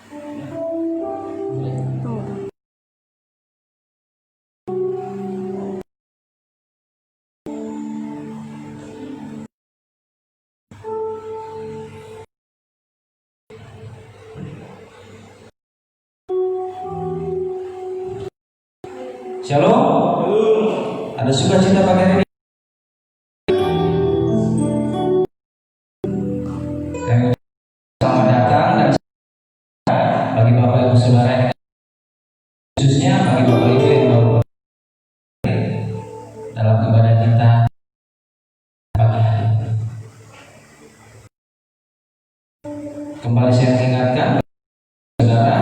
Tuh. Shalom. Ada sukacita pagi hari ini? Kami selamat datang dan bagi Bapak Ibu Saudara, khususnya bagi Bapak Ibu yang baru dalam ibadah kita pagi hari. Kembali saya ingatkan saudara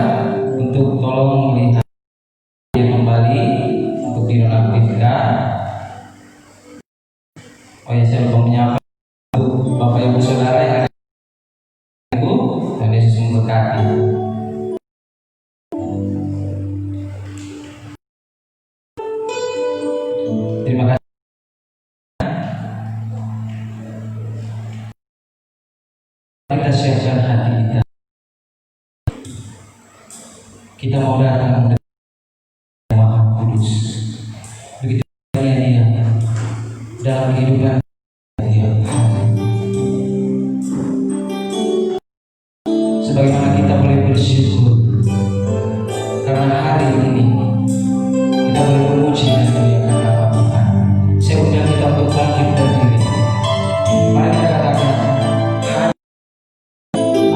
untuk tolong melihat kembali untuk dinonaktifkan. Oh ya, saya lupa menyapa untuk Bapak Ibu Saudara yang ada Ibu, Tuhan Yesus memberkati. Terima kasih. Kita siapkan hati kita. Kita mau datang mendekat Maha Kudus. Begitu dia dalam kehidupan dia. Sebagaimana kita boleh bersyukur karena hari ini kita boleh memuji dan memuliakan nama Tuhan. Saya undang kita untuk bangkit berdiri. Mari kita katakan,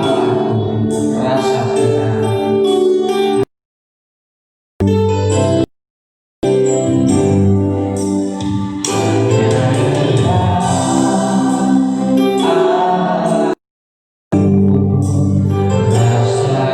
Allahku, rasa kita. Rasa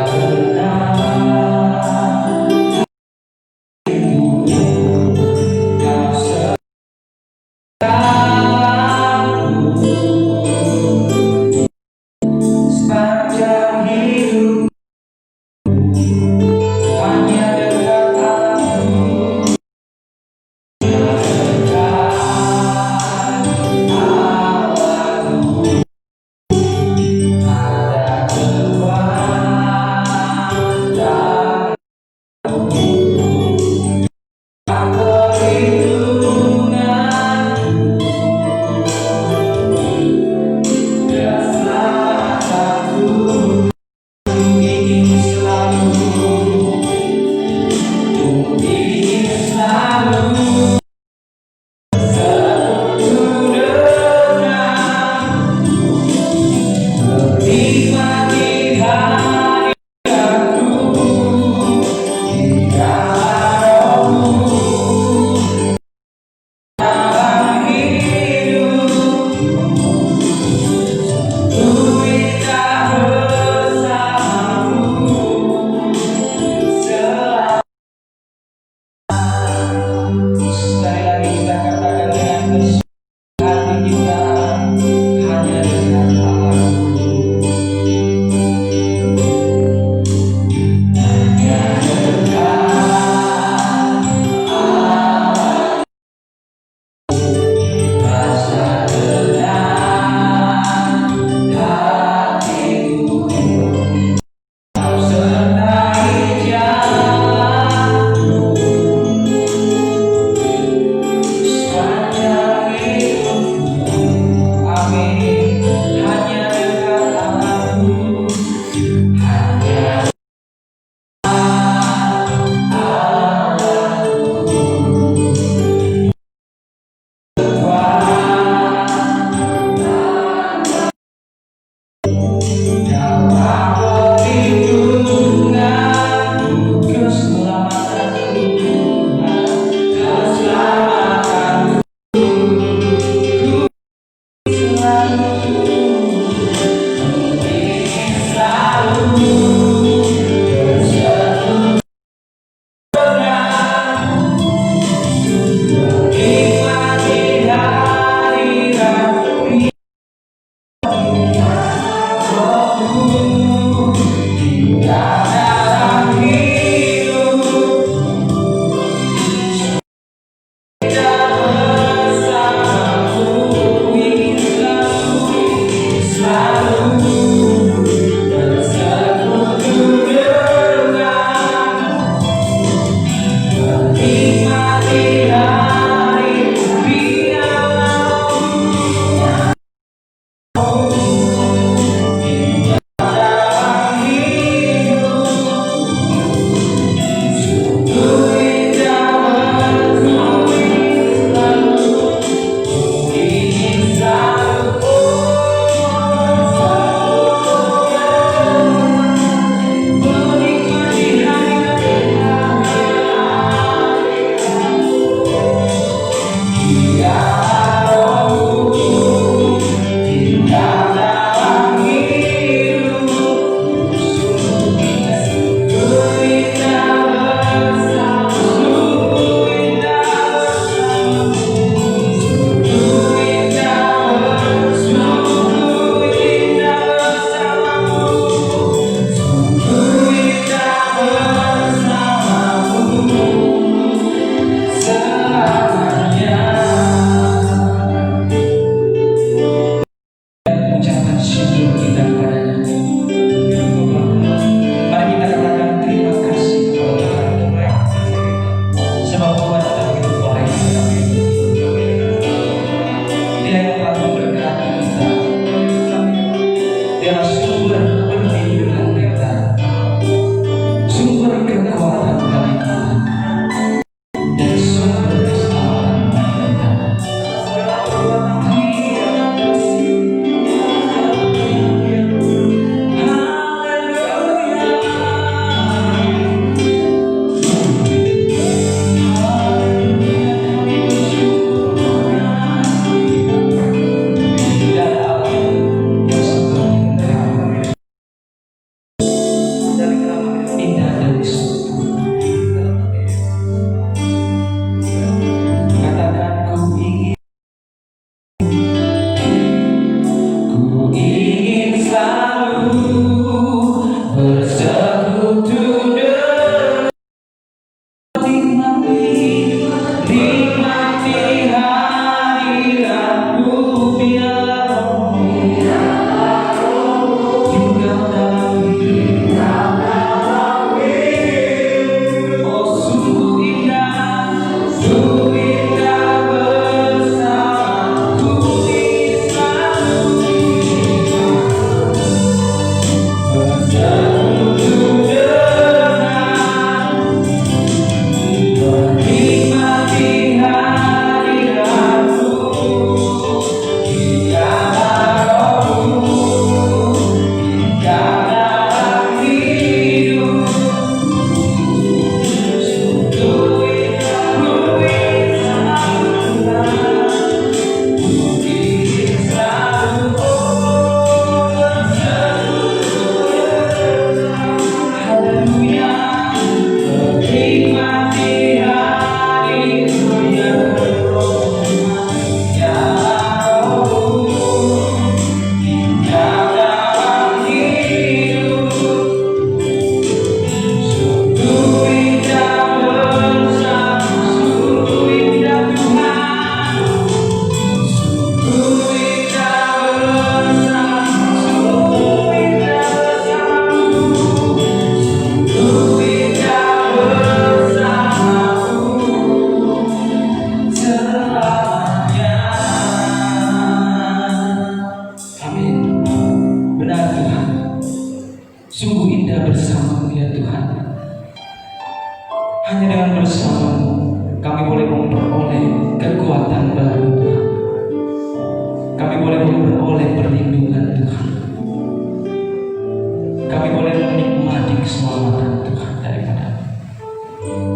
keselamatan Tuhan daripada.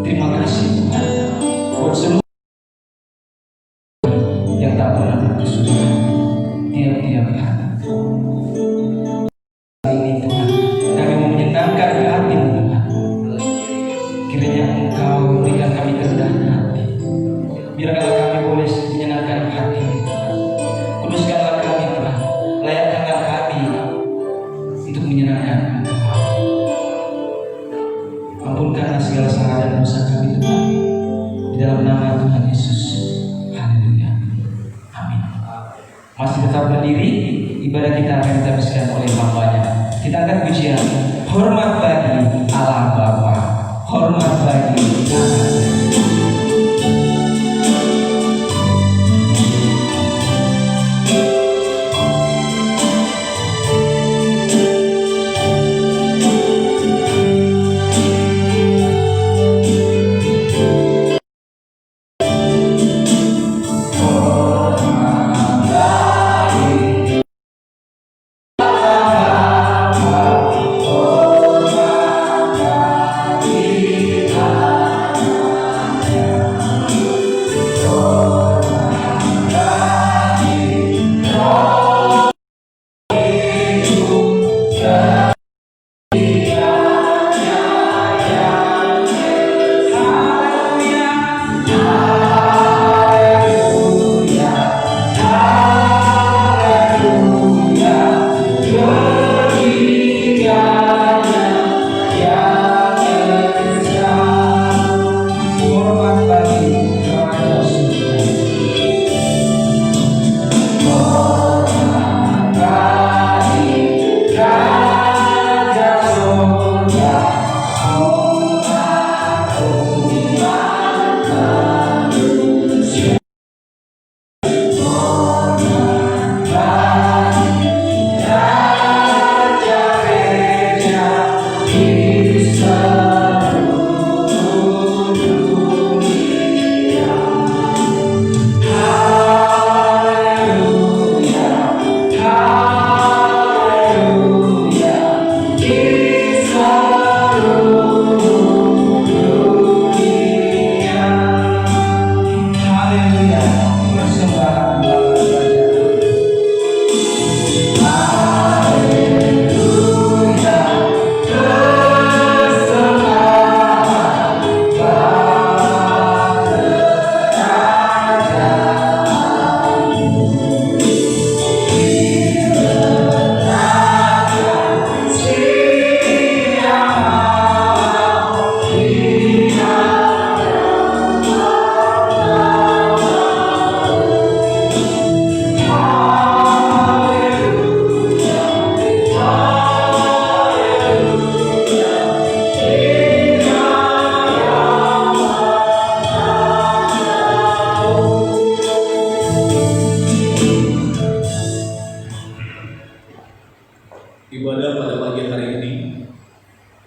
Terima kasih Tuhan buat seluruh yang tak pernah berkesudahan tiap-tiap hari. Ini Tuhan, kami mau menyenangkan hati-Mu Tuhan. Kiranya Engkau berikan kami kerendahan hati. Biarkanlah kami boleh menyenangkan hati-Mu Tuhan. Kuduskanlah kami Tuhan. Layakkanlah kami untuk menyenangkan Engkau. Ampunkanlah segala salah dan dosa kami Tuhan. Di dalam nama Tuhan Yesus. Haleluya. Amin. Masih tetap berdiri, ibadah kita akan diteruskan oleh hamba-Nya. Kita akan pujian hormat bagi Allah Bapa, hormat bagi Allah. Ibadah pada pagi hari ini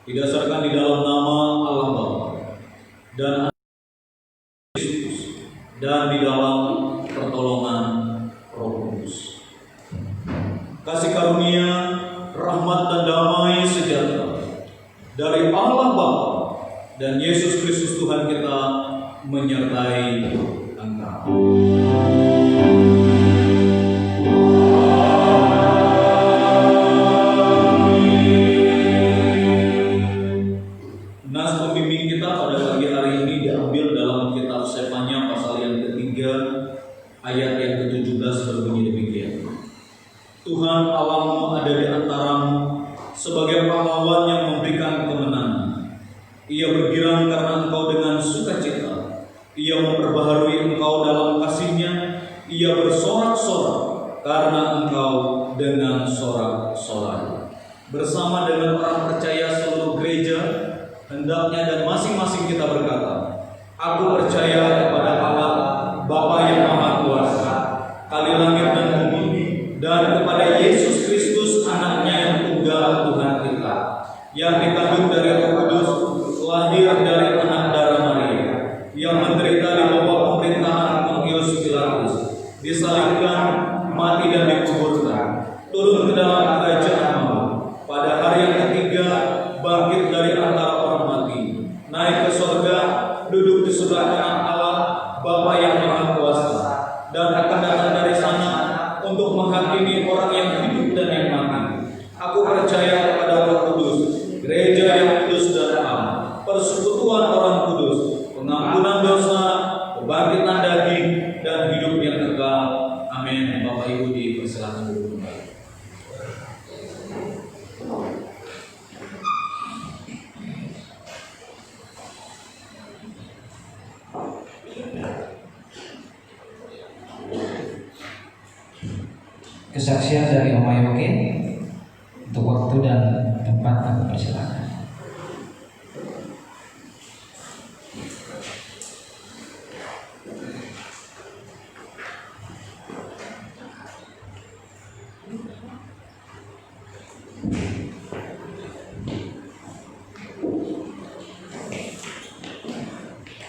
didasarkan di dalam nama Allah Bapa dan Anak Kristus dan di dalam pertolongan Roh Kudus. Kasih karunia, rahmat dan damai sejahtera dari Allah Bapa dan Yesus Kristus Tuhan kita menyertai engkau. Ayat yang ke-17 berbunyi demikian. Tuhan Allahmu ada di antaramu sebagai pahlawan yang memberikan kemenangan. Ia bergirang karena engkau dengan sukacita. Ia memperbaharui engkau dalam kasih-Nya. Ia bersorak-sorak karena engkau dengan sorak-sorai. Bersama dengan orang percaya seluruh gereja, hendaknya dan masing-masing kita berkata, aku percaya kepada Allah Bapa yang Maha Kuasa, kali langit dan bumi, dan kepada Yesus Kristus Anaknya yang tunggal Tuhan kita, yang dikandung dari Roh Kudus, lahir dari anak darah Maria, yang menderita di bawah pemerintahan Pontius Pilatus, disalibkan, mati dan dikuburkan, turun ke dalam kerajaan maut, pada hari yang ketiga bangkit dari kesaksian dari Om Ayoke. Untuk waktu dan tempat aku persilakan.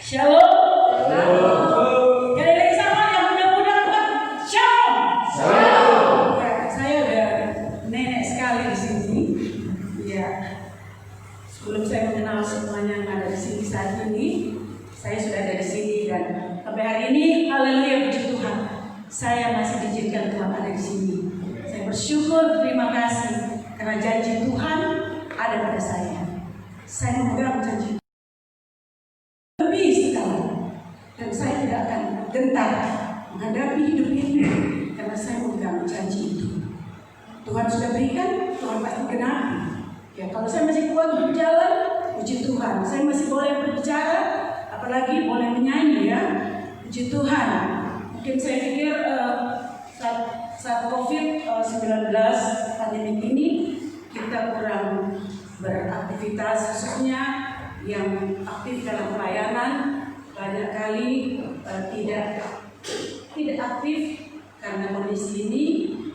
Shalom. Jadi lagi sama yang muda-muda buat shalom. Ya, saya udah nenek sekali di sini. Ya, sebelum saya mengenal semuanya yang ada di sini saat ini, saya sudah ada di sini dan sampai hari ini, haleluya, puji Tuhan, saya masih diizinkan Tuhan ada di sini. Saya bersyukur, terima kasih karena janji Tuhan ada pada saya. Saya memegang janji lebih sekali, dan saya tidak akan gentar menghadapi hidup ini karena saya memegang janji itu. Tuhan sudah berikan, Tuhan pasti genapi. Ya, kalau saya masih kuat berjalan, puji Tuhan. Saya masih boleh berbicara, apalagi boleh menyanyi, ya, puji Tuhan. Mungkin saya pikir saat COVID-19 pandemi ini kita kurang beraktivitas, khususnya yang aktif dalam pelayanan banyak kali tidak aktif karena kondisi ini.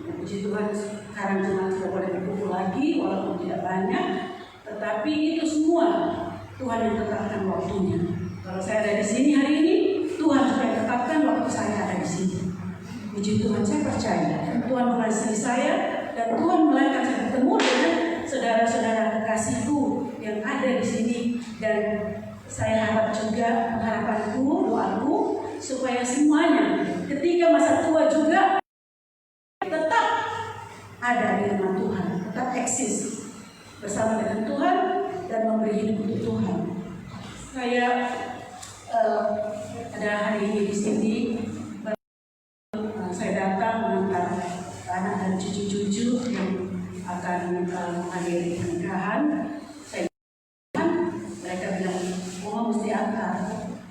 Puji Tuhan sekarang jemaat sudah boleh berkumpul lagi walaupun tidak banyak, tetapi itu semua Tuhan yang tetapkan waktunya. Kalau saya ada di sini hari ini, Tuhan sudah tetapkan waktu saya ada di sini. Puji Tuhan, saya percaya Tuhan mengasihi saya dan Tuhan melakukan saya bertemu dengan saudara-saudara kekasihku yang ada di sini, dan saya harap juga harapanku, doaku supaya semuanya ketika masa tua juga tetap ada di rumah Tuhan, tetap eksis bersama dengan Tuhan dan memberi hidup untuk Tuhan. Saya ada hari ini di sini, saya datang mengantar anak dan cucu-cucu yang akan menghadiri pernikahan. Mereka bilang, "Mama mesti antar."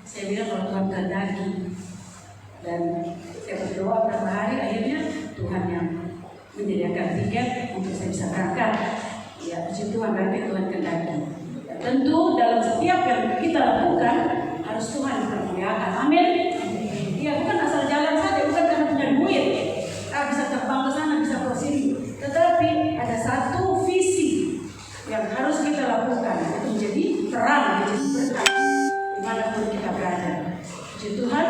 Saya bilang, "Kalau Tuhan kehendaki." Dan saya berdoa beberapa hari, akhirnya Tuhan yang menyediakan tiket untuk saya bisa berangkat. Ya, puji Tuhan, berarti Tuhan kehendaki. Ya, tentu dalam setiap yang kita lakukan harus Tuhan dipermuliakan. Amin. Ya, bukan asal jalan saja, bukan karena punya duit. Bisa terbang ke sana, bisa ke sini. Tetapi ada satu visi yang harus kita lakukan, itu menjadi terang, menjadi berkat dimanapun kita berada. Puji Tuhan.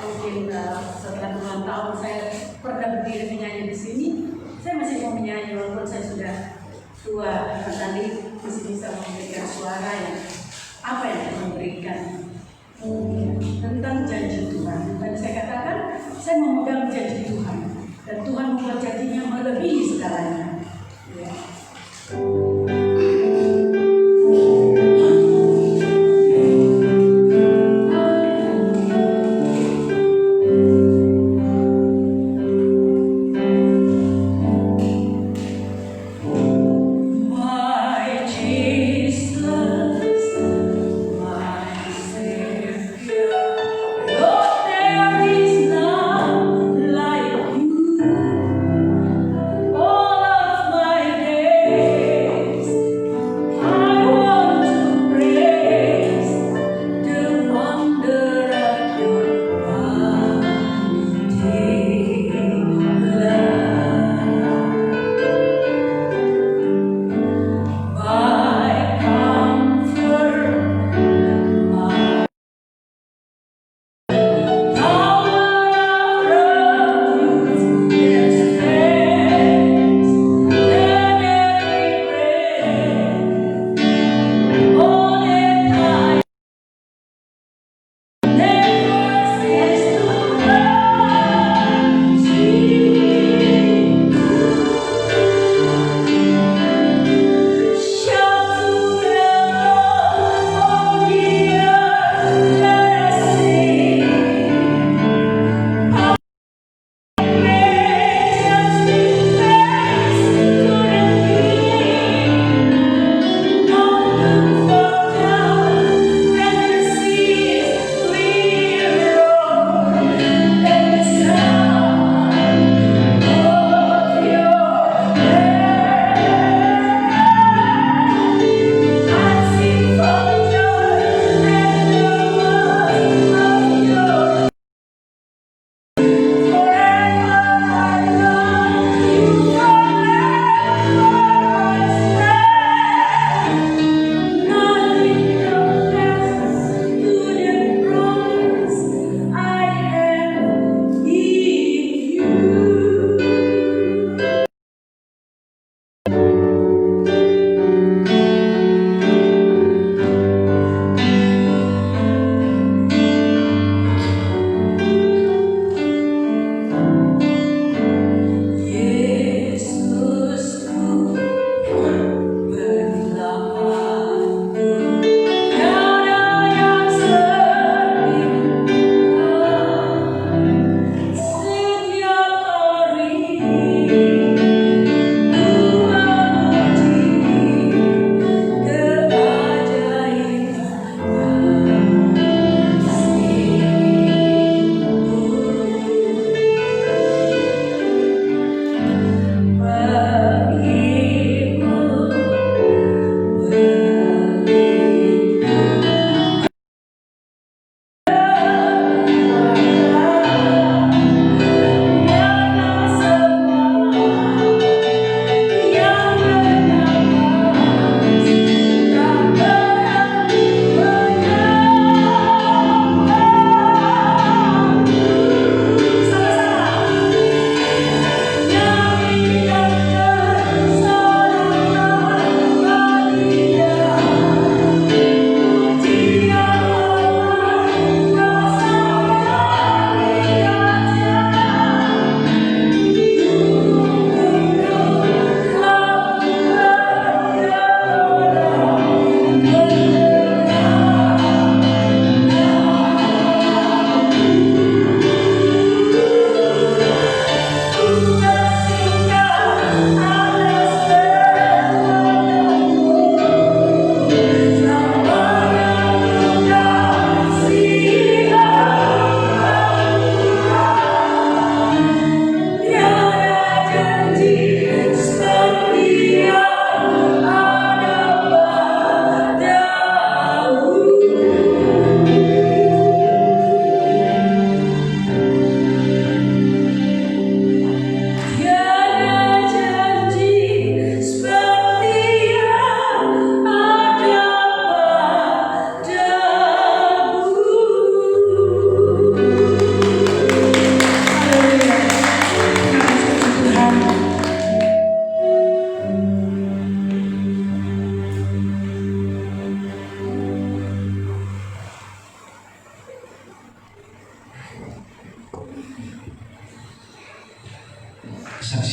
Mungkin setelah puluhan tahun saya pernah berdiri menyanyi di sini, saya masih mau menyanyi walaupun saya sudah tua. Tadi masih bisa memberikan suara yang apa yang Tuhan berikan tentang janji Tuhan. Dan saya katakan, saya memegang janji Tuhan dan Tuhan membuat janjinya melebihi segalanya. Ya. All of my days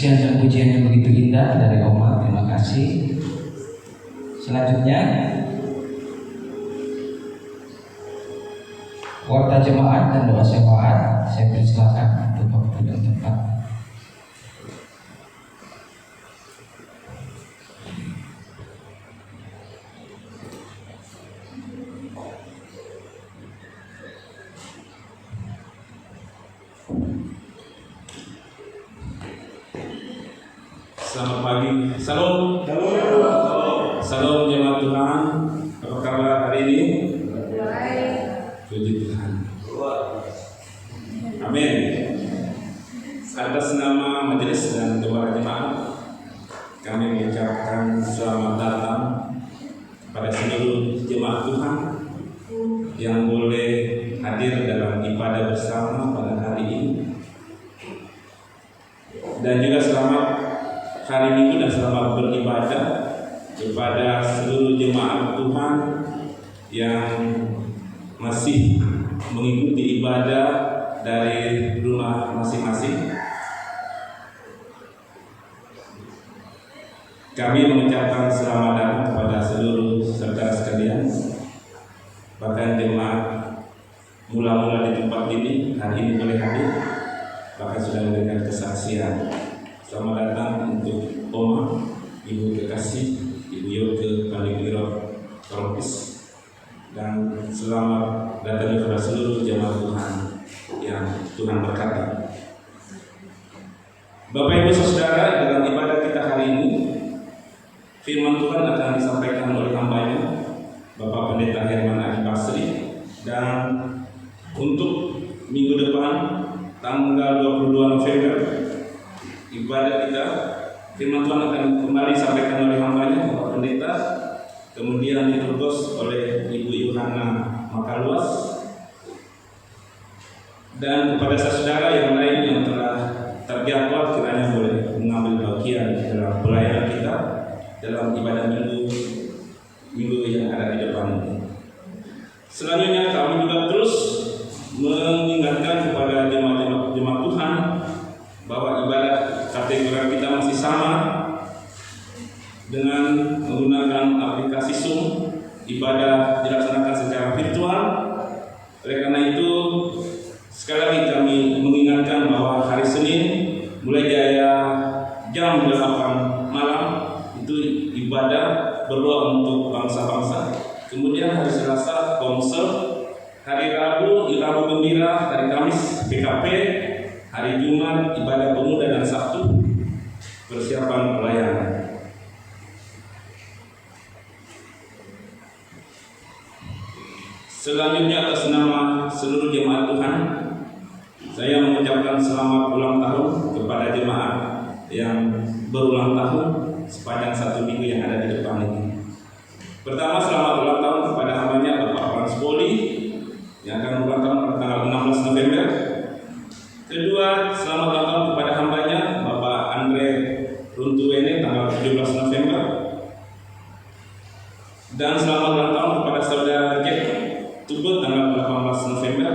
kesaksian dan pujian yang begitu indah dari Oma, terima kasih. Selanjutnya warta jemaat dan doa syafaat, saya persilakan untuk waktu dan tempat. Selamat pagi, salam, salam jemaat Tuhan. Apa kabar hari ini? Puji Tuhan. Amin. Atas nama majelis dan doa jemaat, kami mengucapkan selamat datang pada seluruh jemaat Tuhan yang boleh hadir dalam ibadah bersama pada hari ini, dan juga selamat hari Minggu dan selamat beribadah kepada seluruh jemaat Tuhan yang masih mengikuti ibadah dari rumah masing-masing. Kami mengucapkan selamat datang kepada seluruh saudara sekalian, bahkan jemaat mula-mula di tempat ini hari ini boleh hadir, bahkan sudah memberikan kesaksian. Selamat datang untuk Oma, Ibu Kekasih, Ibu Yoke Kaliwiro Tropis, dan selamat datang kepada seluruh jemaat Tuhan yang Tuhan berkati. Bapak Ibu Saudara, dalam ibadah kita hari ini, firman Tuhan akan disampaikan oleh hamba-Nya, Bapak Pendeta Herman Adi Basri, dan untuk minggu depan, tanggal 22 November, ibadah kita, firman Tuhan akan kembali disampaikan oleh hamba-Nya, Bapak Pendeta, kemudian diterus oleh Ibu Yohana Makaluas, dan kepada saudara yang lain yang telah terjadwal kiranya boleh mengambil bagian dalam pelayanan kita dalam ibadah minggu yang ada di depan ini. Selanjutnya kami juga terus mengingatkan kepada jemaat Tuhan bahwa ibadah kategori kita masih sama dengan menggunakan aplikasi Zoom. Ibadah dilaksanakan secara virtual. Oleh karena itu, sekali lagi kami mengingatkan bahwa hari Senin mulai jam 8 malam itu ibadah berdoa untuk bangsa-bangsa. Kemudian hari Selasa konsel, hari Rabu Gembira, hari Kamis PKP, hari Jumat ibadah pemuda, dan Sabtu persiapan pelayanan. Selanjutnya atas nama seluruh jemaat Tuhan, saya mengucapkan selamat ulang tahun kepada jemaat yang berulang tahun sepanjang 1 minggu yang ada di depan ini. Pertama, selamat ulang tahun kepada hambanya Bapak Frans Poli yang akan ulang tahun pada tanggal 16 November. Kedua, selamat ulang tahun kepada hambanya Bapak Andre Runtuwene tanggal 17 November. Dan selamat ulang tahun kepada saudara Jack Tubut tanggal 18 November.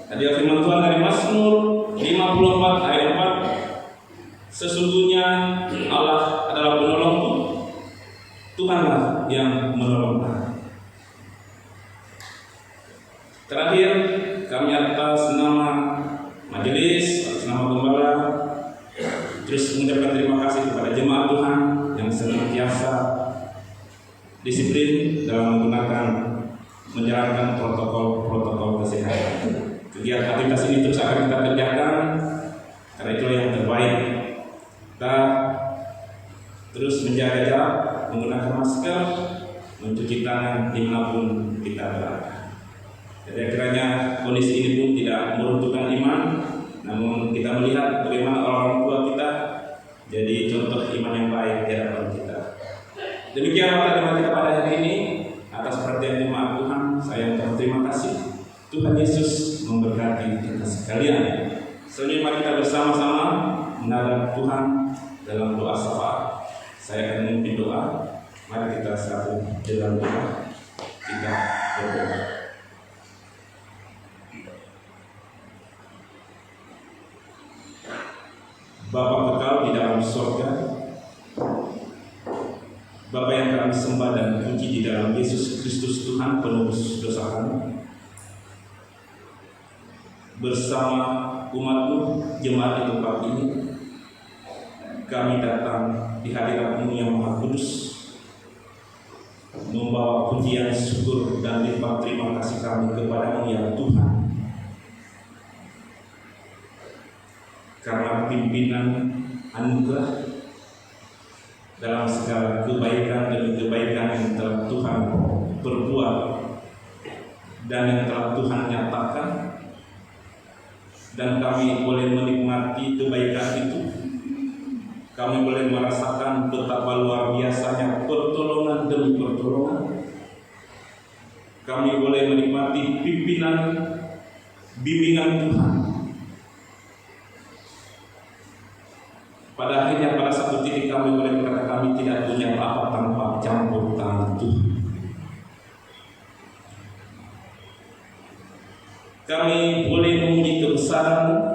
Hadiah firman Tuhan dari Mazmur 54 ayat 4. Sesungguhnya Allah adalah penolongku, Tuhanlah yang menolongku. Terakhir, kami atas nama majelis, atas nama gembala, terus mengucapkan terima kasih kepada jemaat Tuhan yang senantiasa disiplin dalam menjalankan protokol kesehatan. Kegiatan aktivitas ini terus akan kita kerjakan karena itu yang terbaik. Kita terus menjaga jarak, menggunakan masker, mencuci tangan dimanapun kita berada. Jadi akhirnya kondisi ini pun tidak meruntuhkan iman, namun kita melihat bagaimana orang tua kita jadi contoh iman yang baik di hadapan kita. Demikian tema kita pada hari ini. Atas perhatian jemaat Tuhan, saya ucapkan terima kasih. Tuhan Yesus memberkati kita sekalian. Selanjutnya mari kita bersama-sama menghadap Tuhan dalam doa syafaat. Saya akan memimpin doa. Mari kita satu dalam doa. Kita berdoa. Bapa kekal di dalam sorga, Bapa yang kami sembah dan puji di dalam Yesus Kristus Tuhan penebus dosa kami, bersama umat-Mu jemaat di tempat ini, kami datang di hadirat-Mu yang Maha Kudus, membawa pujian, syukur, dan limpah terima kasih kami kepada-Mu ya Tuhan, karena pimpinan anugerah dalam segala kebaikan demi kebaikan yang telah Tuhan perbuat dan yang telah Tuhan nyatakan, dan kami boleh menikmati kebaikan itu. Kami boleh merasakan betapa luar biasanya pertolongan demi pertolongan. Kami boleh menikmati pimpinan bimbingan Tuhan. Pada akhirnya pada satu titik kami boleh berkata kami tidak punya apa tanpa campur tangan Tuhan. Kami boleh memuji kebesaran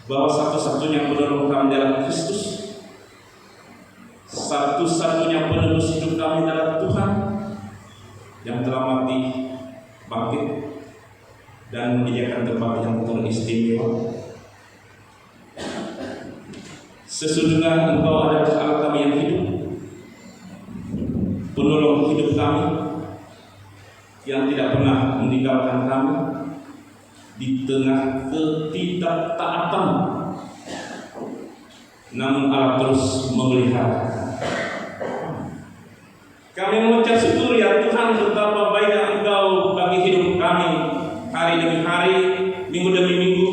bahwa satu-satunya penolong kami dalam Kristus, satu-satunya penebus hidup kami dalam Tuhan yang telah mati, bangkit, dan menyediakan tempat yang teristimewa. Sesudahnya Engkau adalah Allah kami yang hidup, penolong hidup kami, yang tidak pernah meninggalkan kami di tengah ketidaktaatan, namun Allah terus memelihara. Kami mengucap syukur ya Tuhan betapa baiknya Engkau bagi hidup kami hari demi hari, minggu demi minggu.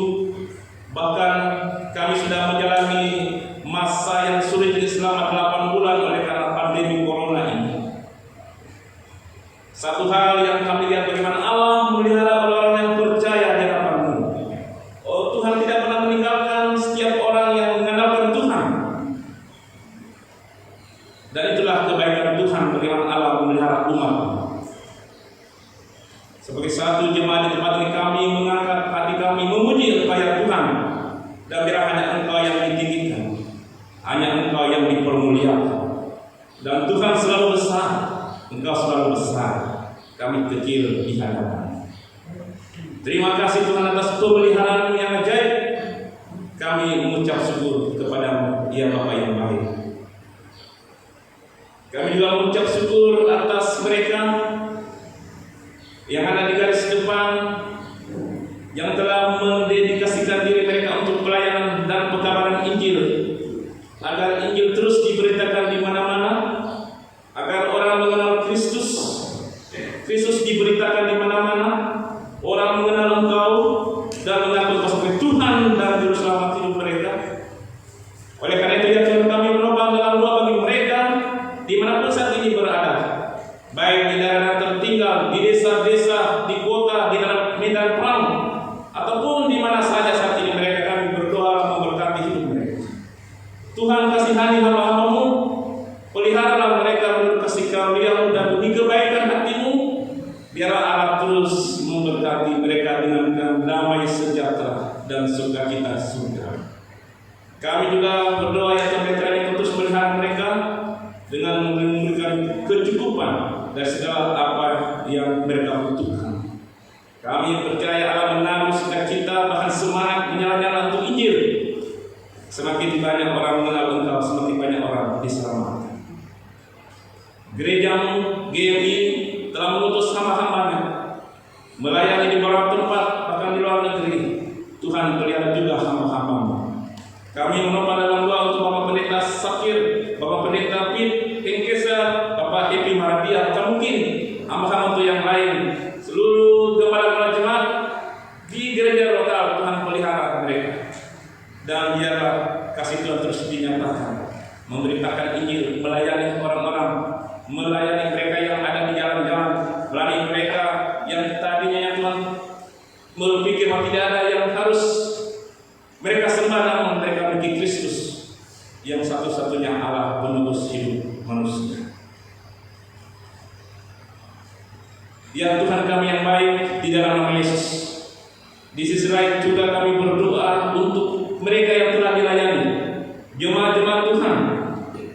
Bahkan kami sudah menjalani masa yang sulit ini selama 8 bulan oleh karena pandemi corona ini. Satu hal yang kami lihat bagaimana Allah memelihara orang-orang yang percaya di hadapan-Mu. Oh Tuhan tidak pernah meninggalkan setiap orang yang mengandalkan Tuhan. Dan itulah kebaikan Tuhan bagaimana Allah memelihara umat. Sebagai satu jemaat di tempat ini kami mengangkat hati kami memuji Engkau ya Tuhan. Dan biar hanya Engkau yang ditinggikan, hanya Engkau yang dipermuliakan. Dan Tuhan selalu besar, Engkau selalu besar, kami kecil di hadapan. Terima kasih Tuhan atas pemeliharaan yang ajaib. Kami mengucap syukur kepada-Mu ya Bapa yang baik. Kami juga mengucap syukur atas mereka yang ada di garis depan, yang telah mendedikasikan diri mereka untuk pelayanan dan pekabaran Injil, agar Injil terus diberitakan di mana-mana, agar orang mengenal Kristus, Kristus diberitakan di mana-mana, orang mengenal Engkau dan mengaku Engkau sebagai Tuhan dan Juru Selamat hidup mereka. Oleh karena itu ya Tuhan, kami berdoa dalam doa bagi mereka dimanapun saat ini berada, baik di daerah tertinggal, di desa-desa, di kota, di dalam medan perang, ataupun di mana saja saat ini mereka, kami berdoa memberkati hidup mereka. Tuhan kasihani hamba-hamba-Mu, peliharalah mereka menurut kasih karunia-Mu dan demi kebaikan hati-Mu, biarlah Allah terus memberkati mereka dengan damai sejahtera dan sukacita surga. Kami juga berdoa ya Tuhan, Kau terus melihara mereka dengan memberikan kecukupan dari segala apa yang mereka butuhkan. Kami percaya Allah menaruh sukacita bahkan semangat menyala-nyala untuk Injil. Semakin banyak orang mengenal Engkau, semakin banyak orang diselamatkan. Gereja-Mu, GMI, telah mengutus hamba-hambanya melayani di beberapa tempat, bahkan di luar negeri. Tuhan pelihara juga hamba-hamba-Mu. Kami menopang dalam doa untuk Bapak Pendeta Sakir, Bapak Pendeta Pit, Hengkesa, Bapak Happy Maradia, atau mungkin hamba-hamba untuk yang lain, seluruh gembala jemaat di gereja lokal. Tuhan pelihara mereka, dan biarlah kasih Tuhan terus dinyatakan, memberitakan Injil, melayani orang-orang, melayani mereka yang ada di jalan-jalan, melayani mereka yang tadinya ya Tuhan berpikir bahwa tidak ada yang harus mereka sembah, namun mereka memiliki Kristus yang satu-satunya Allah penebus hidup manusia. Ya Tuhan kami yang baik, di dalam nama Yesus, di sisi lain juga kami berdoa untuk mereka yang telah dilayani, jemaat-jemaat Tuhan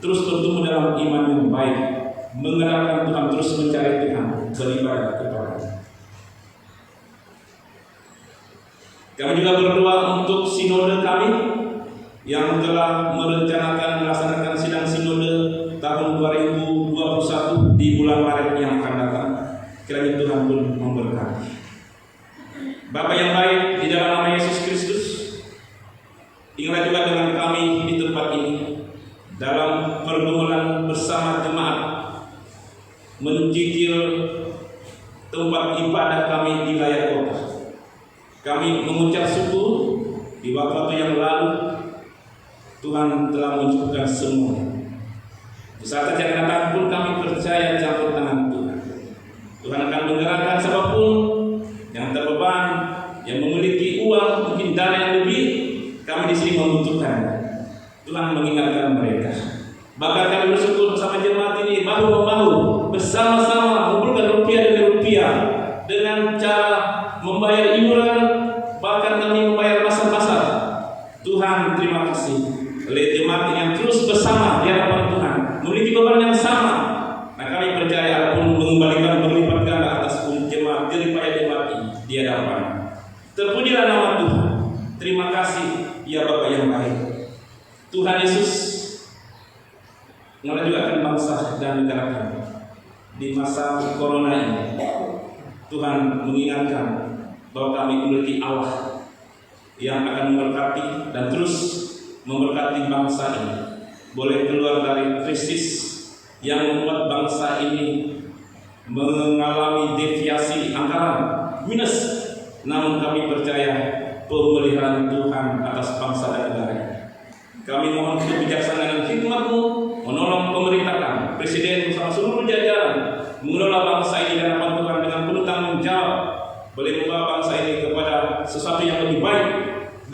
terus bertumbuh dalam iman yang baik, mengenalkan Tuhan, terus mencari Tuhan, beribadah kepada-Nya. Kami juga berdoa untuk sinode kami yang telah merencanakan melaksanakan sidang sinode tahun 2021 di bulan Maret yang akan datang. Kiranya Tuhan pun memberkati. Bapak yang baik, di dalam nama Yesus Kristus, ingatlah juga dengan kami di tempat ini dalam pergumulan bersama jemaat mencicil tempat ibadah kami di layar kota. Kami mengucap syukur di waktu yang lalu Tuhan telah mencukupkan semua. Di saat yang datang pun kami percaya campur tangan Tuhan. Tuhan akan menggerakkan siapapun yang terbeban, yang memiliki uang, mungkin dana yang lebih, kami di sini membutuhkan. Tuhan mengingatkan mereka. Bahkan kami bersyukur bersama jemaat ini bahu-membahu, bersama-sama mengumpulkan rupiah demi rupiah dengan cara membayar iuran, bahkan kami membayar pasar-pasar. Tuhan, terima kasih. Oleh jemaat yang terus bersama di hadapan Tuhan, memiliki beban yang sama. Nah, kami percaya pun mengembalikan berlipat ganda atas jemaat daripada jemaat ini di hadapan. Terpujilah nama Tuhan. Terima kasih, ya Bapa yang baik. Tuhan Yesus melajukan bangsa dan negara kami di masa corona ini. Tuhan mengingatkan bahwa kami memiliki Allah yang akan memberkati dan terus memberkati bangsa ini, boleh keluar dari krisis yang membuat bangsa ini mengalami deviasi anggaran minus. Namun kami percaya pemeliharaan Tuhan atas bangsa dan negara. Kami mohon kebijaksanaan hikmat-Mu menolong pemerintahan, Presiden bersama seluruh jajaran mengelola bangsa ini dan hadapan Tuhan dengan penuh tanggung jawab, boleh membawa bangsa ini kepada sesuatu yang lebih baik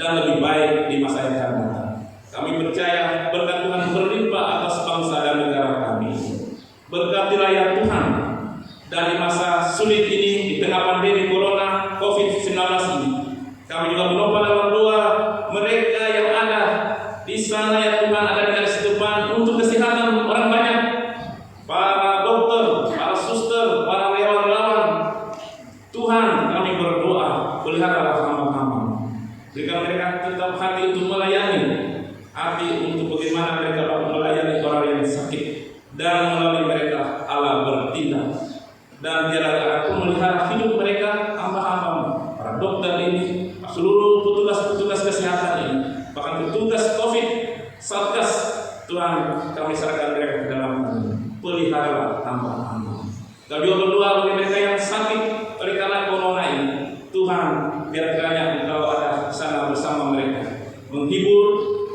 dan lebih baik di masa yang akan datang. Kami percaya berkat Tuhan berlimpah atas bangsa dan negara kami. Berkatilah ya Tuhan, dari masa sulit ini di tengah pandemi Corona COVID-19 ini. Kami juga menyapa dalam doa mereka yang ada di sana ya Tuhan, ada di garis depan untuk kesehatan orang banyak, para dokter, para suster, para relawan-relawan. Tuhan, kami berdoa, peliharalah hamba-hamba. Berikan mereka tetap hati untuk melayani, hati untuk bagaimana mereka dapat melayani orang yang sakit, dan melalui mereka Allah bertindak. Dan biarlah Aku melihara hidup mereka, hamba-hamba, para dokter ini, seluruh petugas-petugas kesehatan ini, bahkan petugas COVID, Satgas. Tuhan, kami serahkan mereka ke dalam Tuhan. Peliharalah hamba-hamba. Kami juga berdoa bagi mereka yang sakit oleh karena corona ini. Tuhan, biar kiranya Engkau ada di sana bersama mereka, menghibur,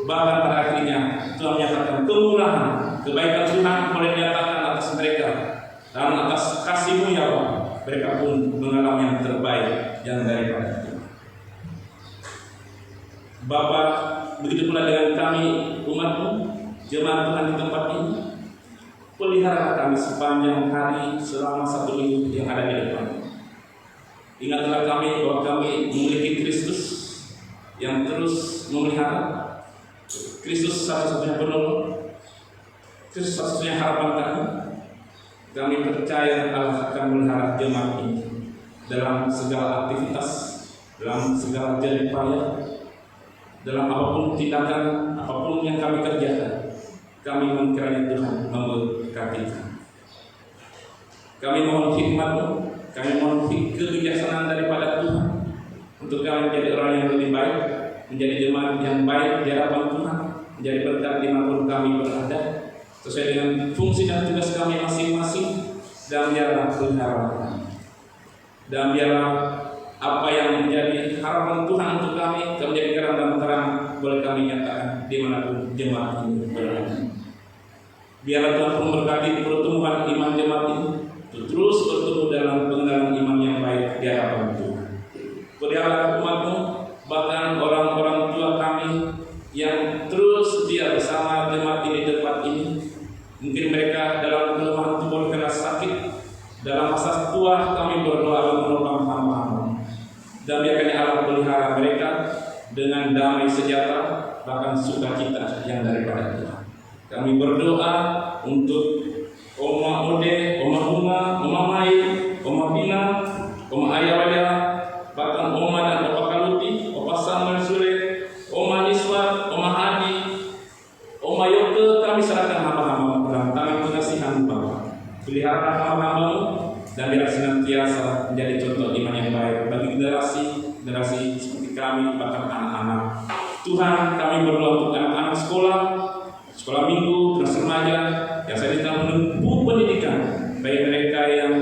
bahkan pada akhirnya Tuhan menyatakan kemurahan, kebaikan Tuhan boleh dinyatakan atas mereka, dan atas kasih-Mu ya Allah, mereka pun mengalami yang terbaik yang daripada Tuhan. Bapa, begitu pula dengan kami umat-Mu, jemaat Tuhan di tempat ini. Pelihara kami sepanjang hari selama 1 minggu yang ada di depan. Ingatlah kami bahwa kami memiliki Kristus yang terus memelihara. Kristus satu-satunya penolong, Kristus satu-satunya harapan kami. Kami percaya Allah akan memelihara jemaat ini dalam segala aktivitas, dalam segala jerih payah, dalam apapun tindakan, apapun yang kami kerjakan. Kami mengkiranya Tuhan memberkati kami. Kami mohon hikmat-Mu, kami mohon kebijaksanaan daripada Tuhan untuk kami menjadi orang yang lebih baik, menjadi jemaat yang baik di hadapan Tuhan, menjadi berkat dimanapun kami berada, sesuai dengan fungsi dan tugas kami masing-masing. Dan biarlah pelihara kami, dan biarlah apa yang menjadi harapan Tuhan untuk kami menjadi terang dan terang boleh kami nyatakan dimanapun jemaat ini berada. Biarlah Tuhan memberkati pertumbuhan iman jemaat ini, terus bertumbuh dalam pengenalan iman yang baik di hadapan Tuhan. Pelihara umat-Mu, bahkan orang-orang tua kami yang terus setia bersama jemaat ini di tempat ini. Mungkin mereka dalam kelemahan tubuh kena sakit, dalam masa tua kami berdoa menopang hamba-Mu. Dan biarkan Allah pelihara mereka dengan damai sejahtera, bahkan sukacita yang daripada Tuhan. Kami berdoa untuk Oma Ode, Oma Bunga, Oma Mai, Oma Bina, Oma Ayawaya, bahkan Oma dan Opa Kaluti, Opa Samuel Sule, Oma Niswa, Oma Hadi, Oma Yoke. Kami serahkan hamba-hamba dalam tangan pengasihan Bapa. Pelihara hamba-hamba-Mu dan biar senantiasa menjadi contoh iman yang baik bagi generasi seperti kami, bahkan anak-anak. Tuhan, kami berdoa untuk anak-anak sekolah minggu, terus remaja yang sedang menempuh pendidikan, baik mereka yang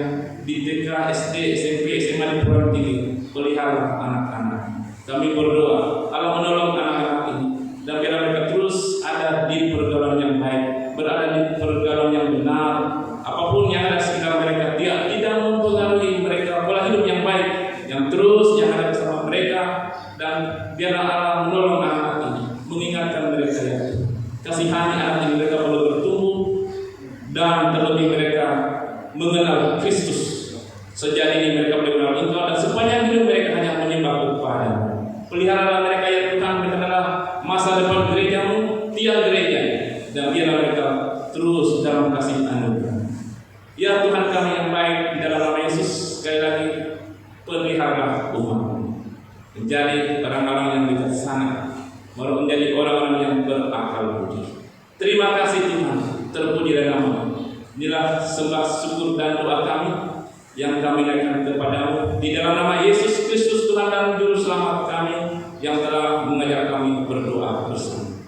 di TK, SD, SMP, SMA di perguruan tinggi. Pelihara anak-anak. Kami berdoa Allah menolong anak-anak ini dan biar mereka terus ada di pergaulan yang baik, berada di pergaulan yang benar. Apapun yang ada sekitar mereka, dia tidak mempengaruhi mereka pola hidup yang baik, yang terus yang ada bersama mereka. Dan biarlah Allah menolong anak-anak ini, mengingatkan mereka ya, kasihani anak ini, mereka perlu bertumbuh dan terlebih mereka mengenal Kristus. Sejak ini mereka boleh mengenal Engkau dan sepanjang hidup mereka hanya menyembah Kepada-Mu. Peliharalah mereka ya Tuhan, mereka adalah masa depan gereja-Mu, tiang gereja, dan biarlah mereka terus dalam kasih anugerah. Ya Tuhan kami yang baik, di dalam nama Yesus, sekali lagi peliharalah umat-Mu, menjadi orang-orang yang bijaksana, menjadi orang-orang yang berakal budi. Terima kasih Tuhan, terpujilah nama-Mu. Inilah sembah syukur dan doa kami yang kami naikkan kepada-Mu di dalam nama Yesus Kristus Tuhan dan Juru Selamat kami yang telah mengajar kami berdoa bersama.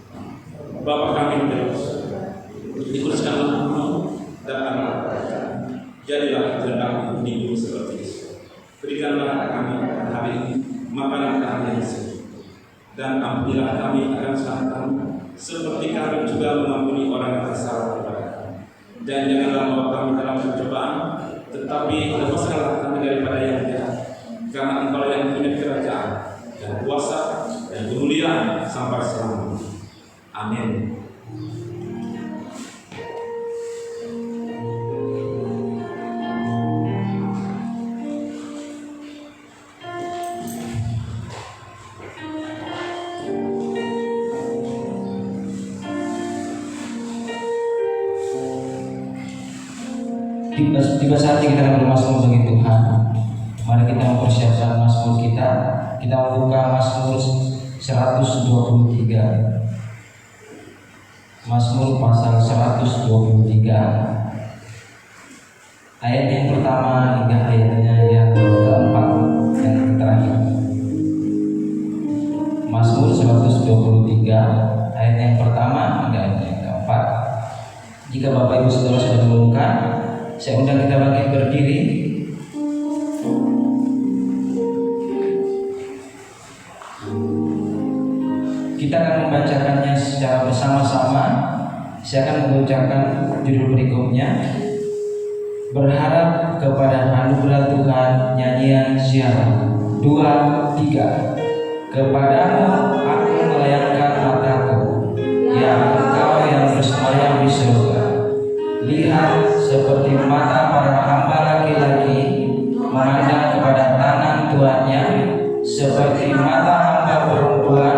Bapa kami yang dikuduskanlah nama-Mu dan jadilah kehendak-Mu di bumi seperti itu. Berikanlah kami hari ini makanan kami yang sehat, dan ampunilah kami akan salah kami seperti kami juga mengampuni orang yang bersalah kepada kami. Dan janganlah membawa kami dalam pencobaan, tetapi lepaskanlah kami daripada yang jahat, karena Engkau yang punya kerajaan dan kuasa dan kemuliaan sampai selamanya. Amin. Tiba saatnya kita akan bermazmur bagi Tuhan. Mari kita mempersiapkan mazmur kita. Kita membuka Mazmur 123. Mazmur pasal 123. Ayat yang pertama hingga ayatnya yang keempat, yang terakhir. Mazmur 123 ayat yang pertama hingga ayat yang keempat. Jika Bapak Ibu Saudara sudah menemukan, saya undang kita bangkit berdiri. Kita akan membacakannya secara bersama-sama. Saya akan mengucapkan judul berikutnya, berharap kepada anugerah Tuhan, nyanyian siaran 2, 3. Kepadamu aku melayangkan mataku, ya Engkau yang bersemayam di surga. Lihat seperti mata para hamba laki-laki memandang kepada tangan tuannya, seperti mata hamba perempuan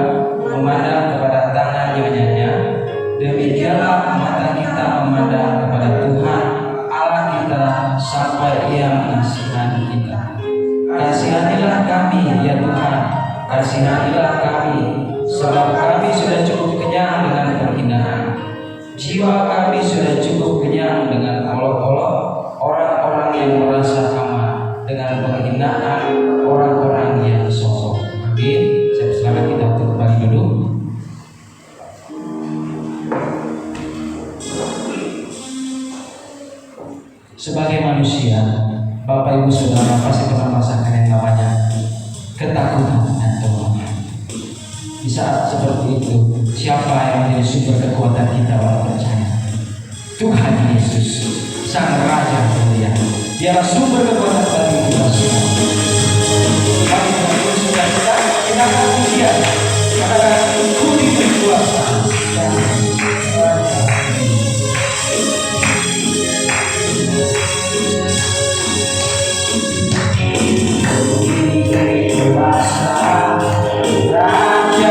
memandang kepada tangan nyonyanya. Demikianlah mata kita memandang kepada Tuhan Allah kita sampai Ia mengasihani kita. Kasihanilah kami ya Tuhan, kasihanilah kami, sebab kami sudah cukup kenyang dengan penghinaan. Jiwa kami sudah cukup kenyang dengan olok-olok orang-orang yang merasa aman, dengan penghinaan orang-orang yang sombong. Amin. Saya persilakan kita untuk kembali duduk. Sebagai manusia, Bapak Ibu Saudara pasti pernah merasakan yang namanya ketakutan dan kelemahan. Di saat seperti itu, siapa yang menjadi sumber kekuatan kita orang percaya? Tuhan Yesus, Sang Raja mulia. Dialah sumber kekuatan bagi kita semua. Kami mengambil suka kita akan ujian, kita akan ikuti berkuasa dan Raja. Raja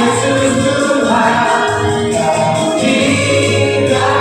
Yesus Tuhan, kau tidak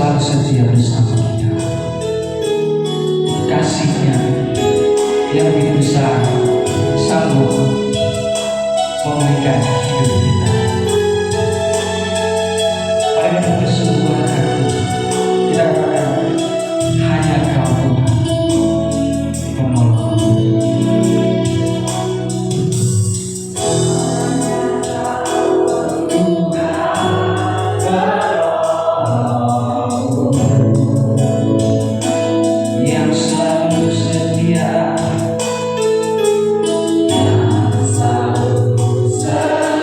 selalu setia bersama kita. Kasih-Nya yang begitu besar sanggup memulihkan hidup kita. Pada kesungguhan hati kita katakan hanya Kau Tuhan penolong. Yang selalu setia, yang selalu setia.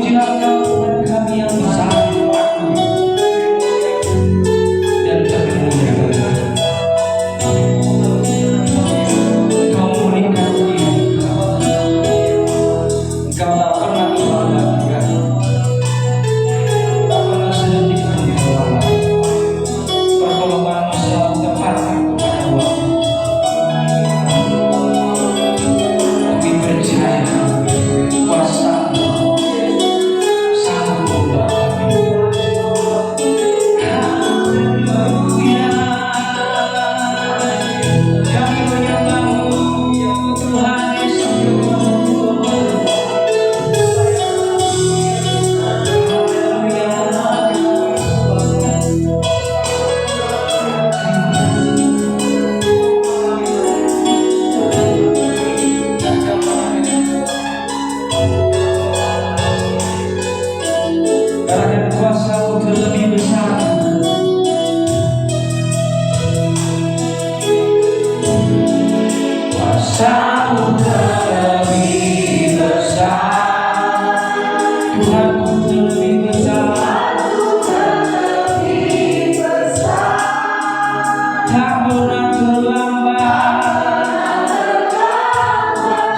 memuji Engkau Tuhan kami yang besar, dan kami memuliakan Engkau memberikan diri Engkau tak pernah tinggalkan, tak pernah sedetik pun terlambat. Pertolonganmu selalu tepat kepada waktu. Kami percaya kuasa-Mu sanggup membuat kami. Haleluya. Kami menyembah-Mu Tuhan Yesus. Karena kuasa-Mu terlebih besar. Kuasa-Mu terlebih besar. Tuhanku terlebih besar. Tak pernah terlambat.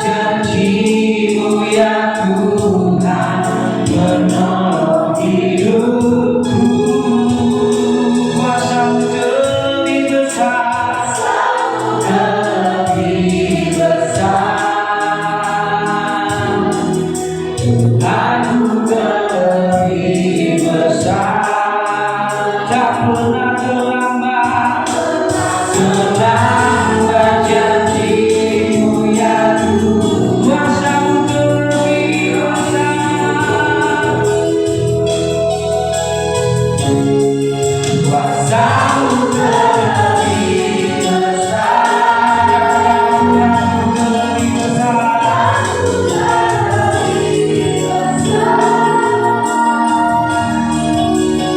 Janji-Mu ya Tuhan menolong hidupku. Kuasa-Mu terlebih besar, terlebih besar. Tuhanku terlebih besar, tak pernah terlambat. Terlambat janji-Mu ya Tuhan. Kuasa-Mu terlebih besar. Kuasa-Mu terlebih besar. Tuhanku terlebih besar.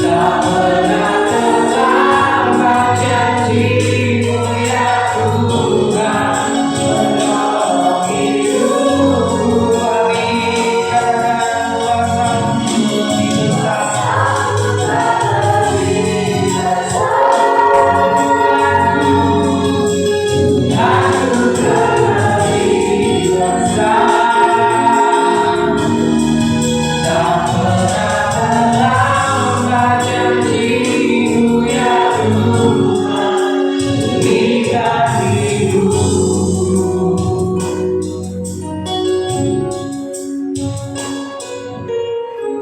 Tak pernah terlambat janji-Mu ya Tuhan menolong hidupku. Amin. Katakan kuasa-Mu terlebih besar. Tuhanku terlebih besar. Tak pernah terlambat janji-Mu ya Tuhan berikan hidup.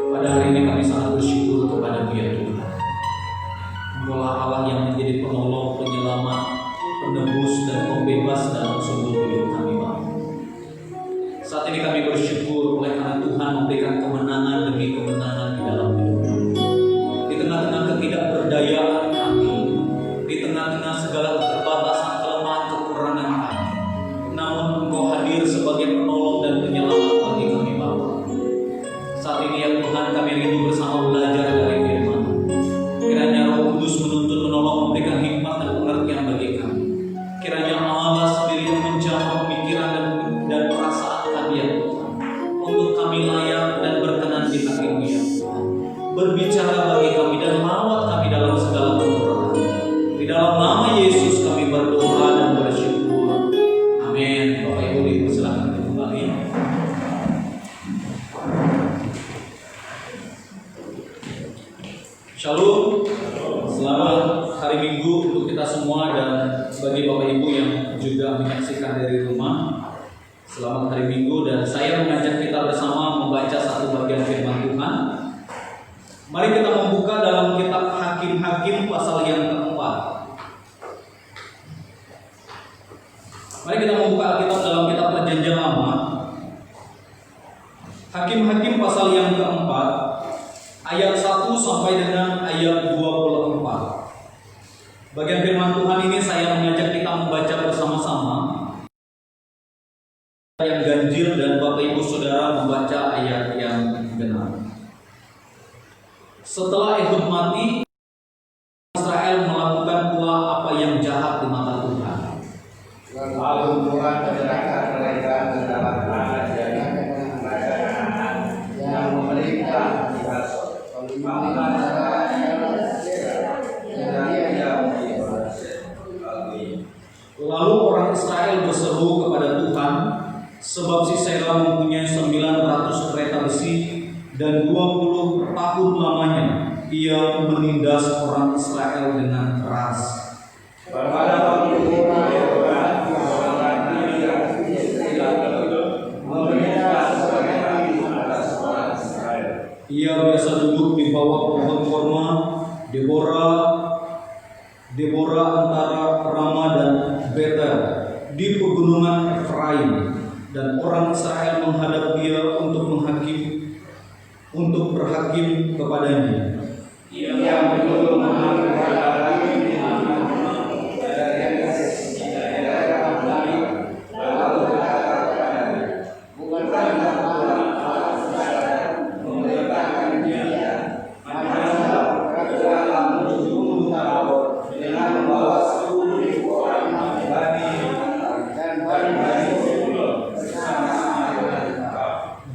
Pada hari ini kami sangat bersyukur kepada-Mu ya Tuhan. Engkaulah Allah yang menjadi penolong, penyelamat, penebus dan pembebas dalam seluruh hidup kami Bapa. Saat ini kami bersyukur oleh karena Tuhan memberikan kemenangan demi kemenangan di dalam hidup kami. Di tengah-tengah ketidakberdayaan kami, di tengah-tengah segala keterbatasan, kelemahan, kekurangan kami, namun Engkau hadir sebagai penolong dan penyelamat bagi kami Bapa. Saat ini ya Tuhan, kami rindu bersama belajar dari firman. Kiranya Roh Kudus menuntun, menolong, memberikan hikmat dan pengertian bagi kami. Kiranya Allah sendiri yang menjamah pemikiran dan perasaan kami ya Tuhan, untuk kami layak dan berkenan di kaki-Mu ya Tuhan. Berbicara bagi kami dan lawat kami dalam segala kekurangan. Di dalam nama Yesus kami berdoa dan bersyukur. Amin. Bapak Ibu dipersilakan kembali. Shalom. Selamat hari Minggu untuk kita semua dan bagi Bapak Ibu yang juga menyaksikan dari rumah. Selamat hari Minggu dan saya mengajak kita bersama membaca satu bagian firman Tuhan. Mari kita membuka dalam kitab Hakim-Hakim pasal yang keempat. Mari kita membuka Alkitab dalam kitab Perjanjian Lama. Hakim-Hakim pasal yang keempat, ayat 1 sampai dengan ayat 24. Bagian firman Tuhan ini saya mengajak kita membaca bersama-sama. Yang ganjil dan Bapak Ibu Saudara membaca ayat yang benar. Setelah Ehud mati, Israel melakukan pula apa yang jahat di mata Tuhan. Lalu Tuhan menyerahkan mereka ke dalam tangan yang memberikan Lalu orang Israel berseru kepada Tuhan, sebab Sisera mempunyai 900 kereta besi dan 20 tahun lamanya ia menindas orang Israel dengan keras. Ia biasa duduk di bawah pohon korma, Deborah antara Rama dan Betel di pegunungan Efraim, dan orang Israel menghadap dia untuk berhakim kepadanya.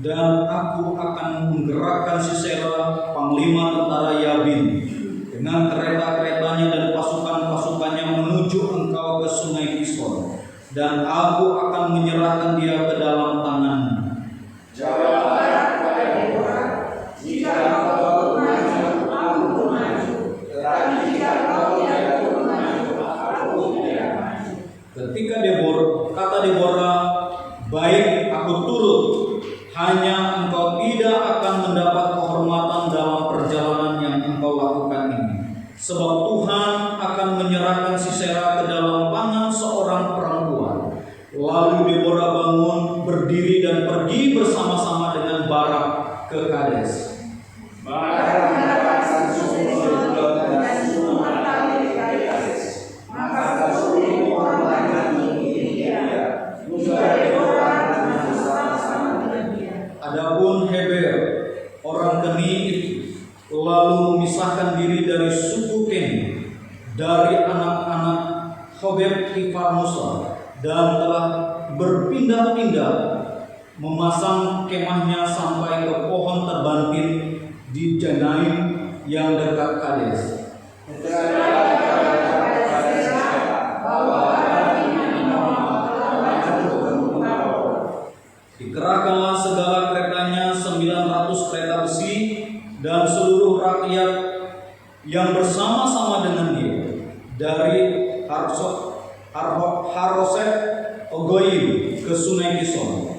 Dan aku akan menggerakkan Sisera, panglima tentara Yabin, dengan kereta-keretanya dan pasukan-pasukannya menuju engkau ke sungai Kishon, dan aku akan menyerahkan dia ke dalam tanganmu. Ketika kata Deborah, baik, aku turut. Hanya engkau tidak akan mendapat kehormatan dalam perjalanan yang engkau lakukan ini, sebab Tuhan akan menyerahkan Sisera ke dalam tangan seorang perempuan. Lalu Deborah bangun, berdiri dan pergi bersama-sama dengan Barak ke Kades. Adapun Heber, orang Keni itu, lalu memisahkan diri dari suku Keni, dari anak-anak Hobeb Kifar Musa, dan telah berpindah-pindah memasang kemahnya sampai ke pohon terbantin di Janaim yang dekat Kades. Dikerahkanlah segala keretanya 900 kereta besi dan seluruh rakyat yang bersama-sama dengan dia dari Haroset Ogoyim ke sungai Kishon.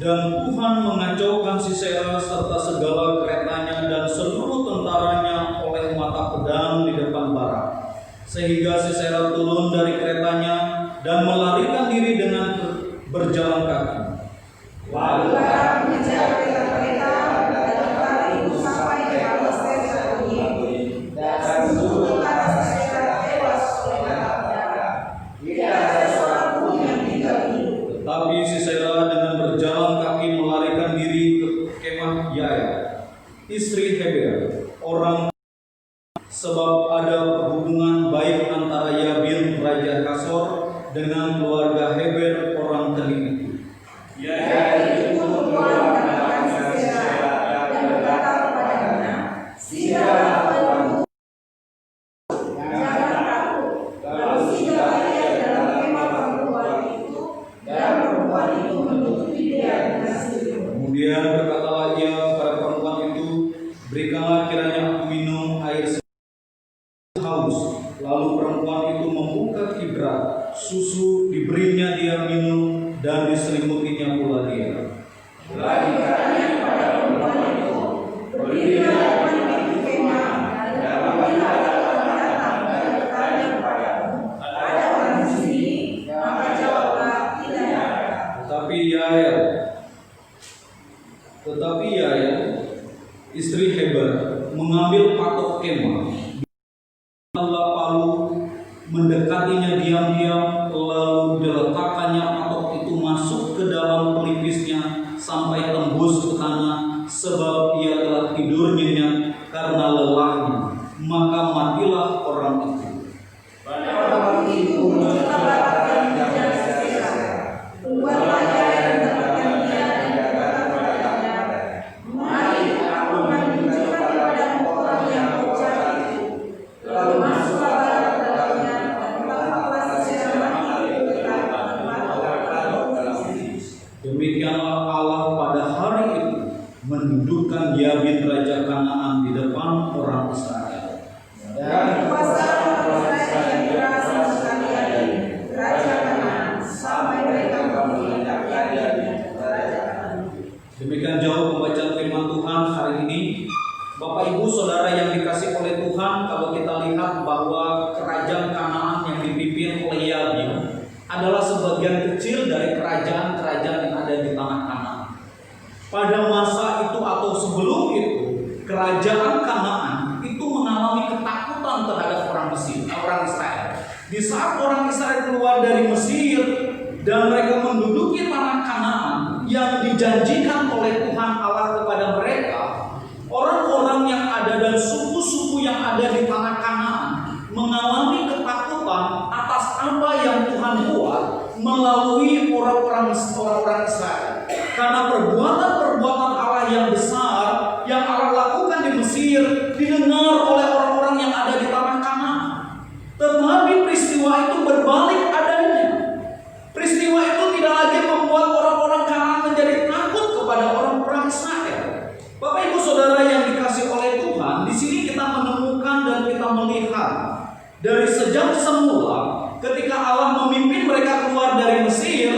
Dan Tuhan mengacaukan Sisera serta segala keretanya dan seluruh tentaranya oleh mata pedang di depan Barak, sehingga Sisera turun dari keretanya dan melarikan diri dengan berjalan kaki. Lalu Barak mengejar kereta dan tentara itu sampai ke Haroset Ogoyim, dan seluruh tentara Sisera tewas oleh mata pedang. Tidak ada seorang pun yang tinggal hidup. Tetapi Sisera dengan berjalan kaki melarikan diri ke kemah Yael, istri Heber, orang, sebab ada hubungan baik antara Yabin Raja Kasor dengan keluarga Heber orang Keni itu. Yael itu membuang Sisera dan berkata kepadanya, Sisera penuh, jangan takut. Lalu Sisera lihat dalam kemah perempuan itu, dan perempuan itu menutupi dia dengan selimut. Kemudian berkatalah ia kepada perempuan itu, berikanlah kiranya aku minum air haus. Lalu perempuan itu membuka kibrat, susu diberinya dia minum dan diselimutinya pula dia. Lalu katanya kepada perempuan itu, berdirilah depan pintu kemah, dan apabila ada orang datang dan bertanya kepadamu, ada orang di sini, maka jawablah, tidak ada. Tetapi Yael, istri Heber, mengambil patok kemah, palu, mendekatinya diam-diam, lalu diletakkannya patok itu masuk ke dalam pelipisnya sampai tembus ke tanah, sebab ia telah tidur nyenyak karena lelahnya, maka matilah orang itu. Demikianlah Allah pada hari itu mendudukkan Yabin raja Kanaan di depan orang Israel. Dan demikian jauh pembacaan firman Tuhan hari ini. Bapak Ibu Saudara yang dikasih oleh Tuhan, kalau kita lihat bahwa kerajaan Kanaan yang dipimpin oleh Yabin adalah sebagian kecil dari kerajaan-kerajaan yang ada di tanah Kanaan. Pada masa itu atau sebelum itu, kerajaan Kanaan itu mengalami ketakutan terhadap orang Israel. Di saat orang Israel keluar dari Mesir dan mereka menduduki tanah Kanaan yang dijanjikan oleh Tuhan Allah kepada mereka, orang-orang yang ada dan suku-suku yang ada di tanah Kanaan mengalami ketakutan atas apa yang Tuhan buat melalui orang-orang Israel. Karena perbuatan-perbuatan Allah yang besar yang Allah lakukan di Mesir didengar oleh orang-orang yang ada di tanah Kanaan. Tetapi peristiwa itu berbalik adanya. Peristiwa itu tidak lagi membuat orang-orang Kanaan menjadi takut kepada orang-orang Israel. Bapak Ibu Saudara yang dikasih oleh Tuhan, di sini kita menemukan dan kita melihat dari sejak semula ketika Allah memimpin mereka keluar dari Mesir,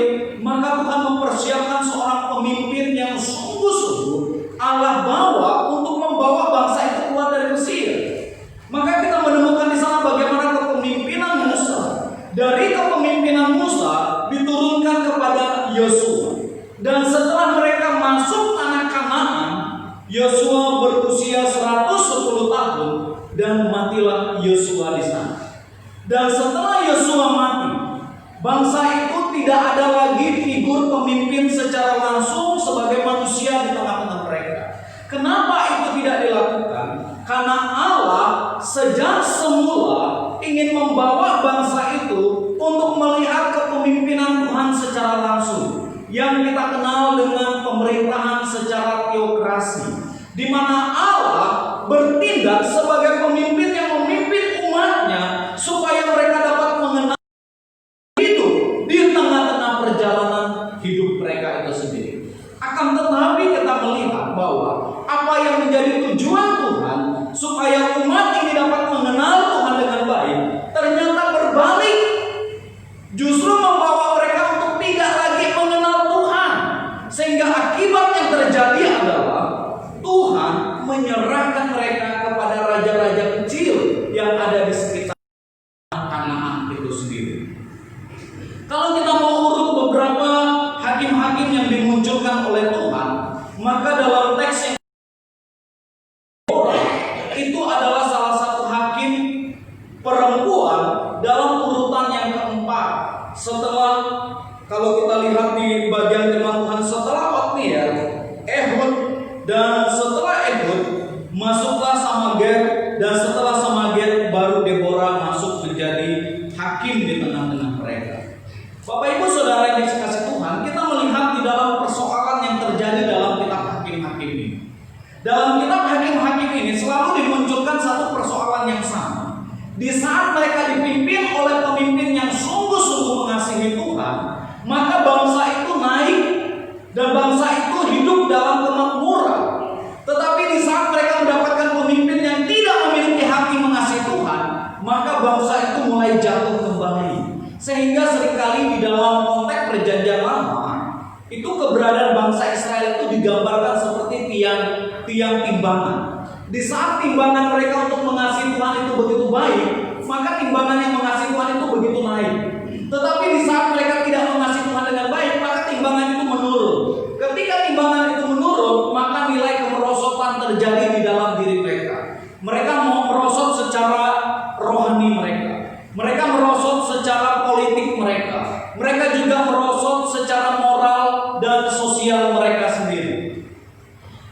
maka Tuhan mempersiapkan seorang pemimpin yang sungguh-sungguh Allah bawa untuk membawa bangsa itu keluar dari Mesir. Maka kita menemukan di sana bagaimana kepemimpinan Musa. Dari kepemimpinan Musa diturunkan kepada Yosua. Dan setelah mereka masuk tanah Kanaan, Yosua berusia 110 tahun dan matilah Yosua di sana. Dan setelah Yosua mati, bangsa itu tidak ada lagi figur pemimpin secara langsung sebagai manusia di tengah-tengah mereka. Kenapa itu tidak dilakukan? Karena Allah sejak semula ingin membawa bangsa itu untuk melihat kepemimpinan Tuhan secara langsung, yang kita kenal dengan pemerintahan secara teokrasi, di mana Allah bertindak sebagai pemimpin yang memimpin umatnya supaya mereka dapat mengenal hidup di tengah-tengah perjalanan hidup mereka itu sendiri. Akan tetapi kita melihat bahwa apa yang menjadi tujuan Tuhan supaya umat ini dapat mengenal Tuhan dengan baik ternyata berbalik, justru membawa mereka untuk tidak lagi mengenal Tuhan, sehingga akibat yang terjadi adalah Tuhan menyerahkan mereka kepada raja-raja kecil yang ada di sekitar Kanaan itu sendiri. Kalau kita mau urut beberapa hakim-hakim yang dimunculkan oleh Tuhan, maka dalam teks yang itu adalah salah satu hakim perempuan dalam urutan yang keempat. Setelah, kalau kita lihat di bagian firman Tuhan, setelah Otniel, Ehud, dan setelah Ehud masuklah Samager, dan setelah Samager baru Deborah masuk menjadi hakim di tengah-tengah mereka. Bapak Ibu Saudara yang dikasihi Tuhan, kita melihat di dalam persoalan yang terjadi dalam kitab Hakim-Hakim ini. Dalam kitab Hakim-Hakim ini selalu dimunculkan satu persoalan yang sama. Di saat mereka dipimpin oleh pemimpin yang sungguh-sungguh mengasihi Tuhan, maka bangsa itu naik dan bangsa itu hidup dalam kemakmuran. Tetapi di saat mereka mendapatkan pemimpin yang tidak memiliki hati mengasihi Tuhan, maka bangsa itu mulai jatuh kembali. Sehingga seringkali di dalam konteks perjanjian lama, itu keberadaan bangsa Israel itu digambarkan seperti tiang timbangan. Di saat timbangan mereka untuk mengasihi Tuhan itu begitu baik, maka timbangan yang mengasihi Tuhan itu begitu naik. Tetapi di saat mereka tidak mengasihi Tuhan dengan baik, maka timbangan itu menurun. Ketika timbangan itu menurun, maka nilai kemerosotan terjadi di dalam diri mereka. Mereka mau merosot secara rohani mereka. Mereka merosot secara politik mereka. Mereka juga merosot secara moral dan sosial mereka sendiri.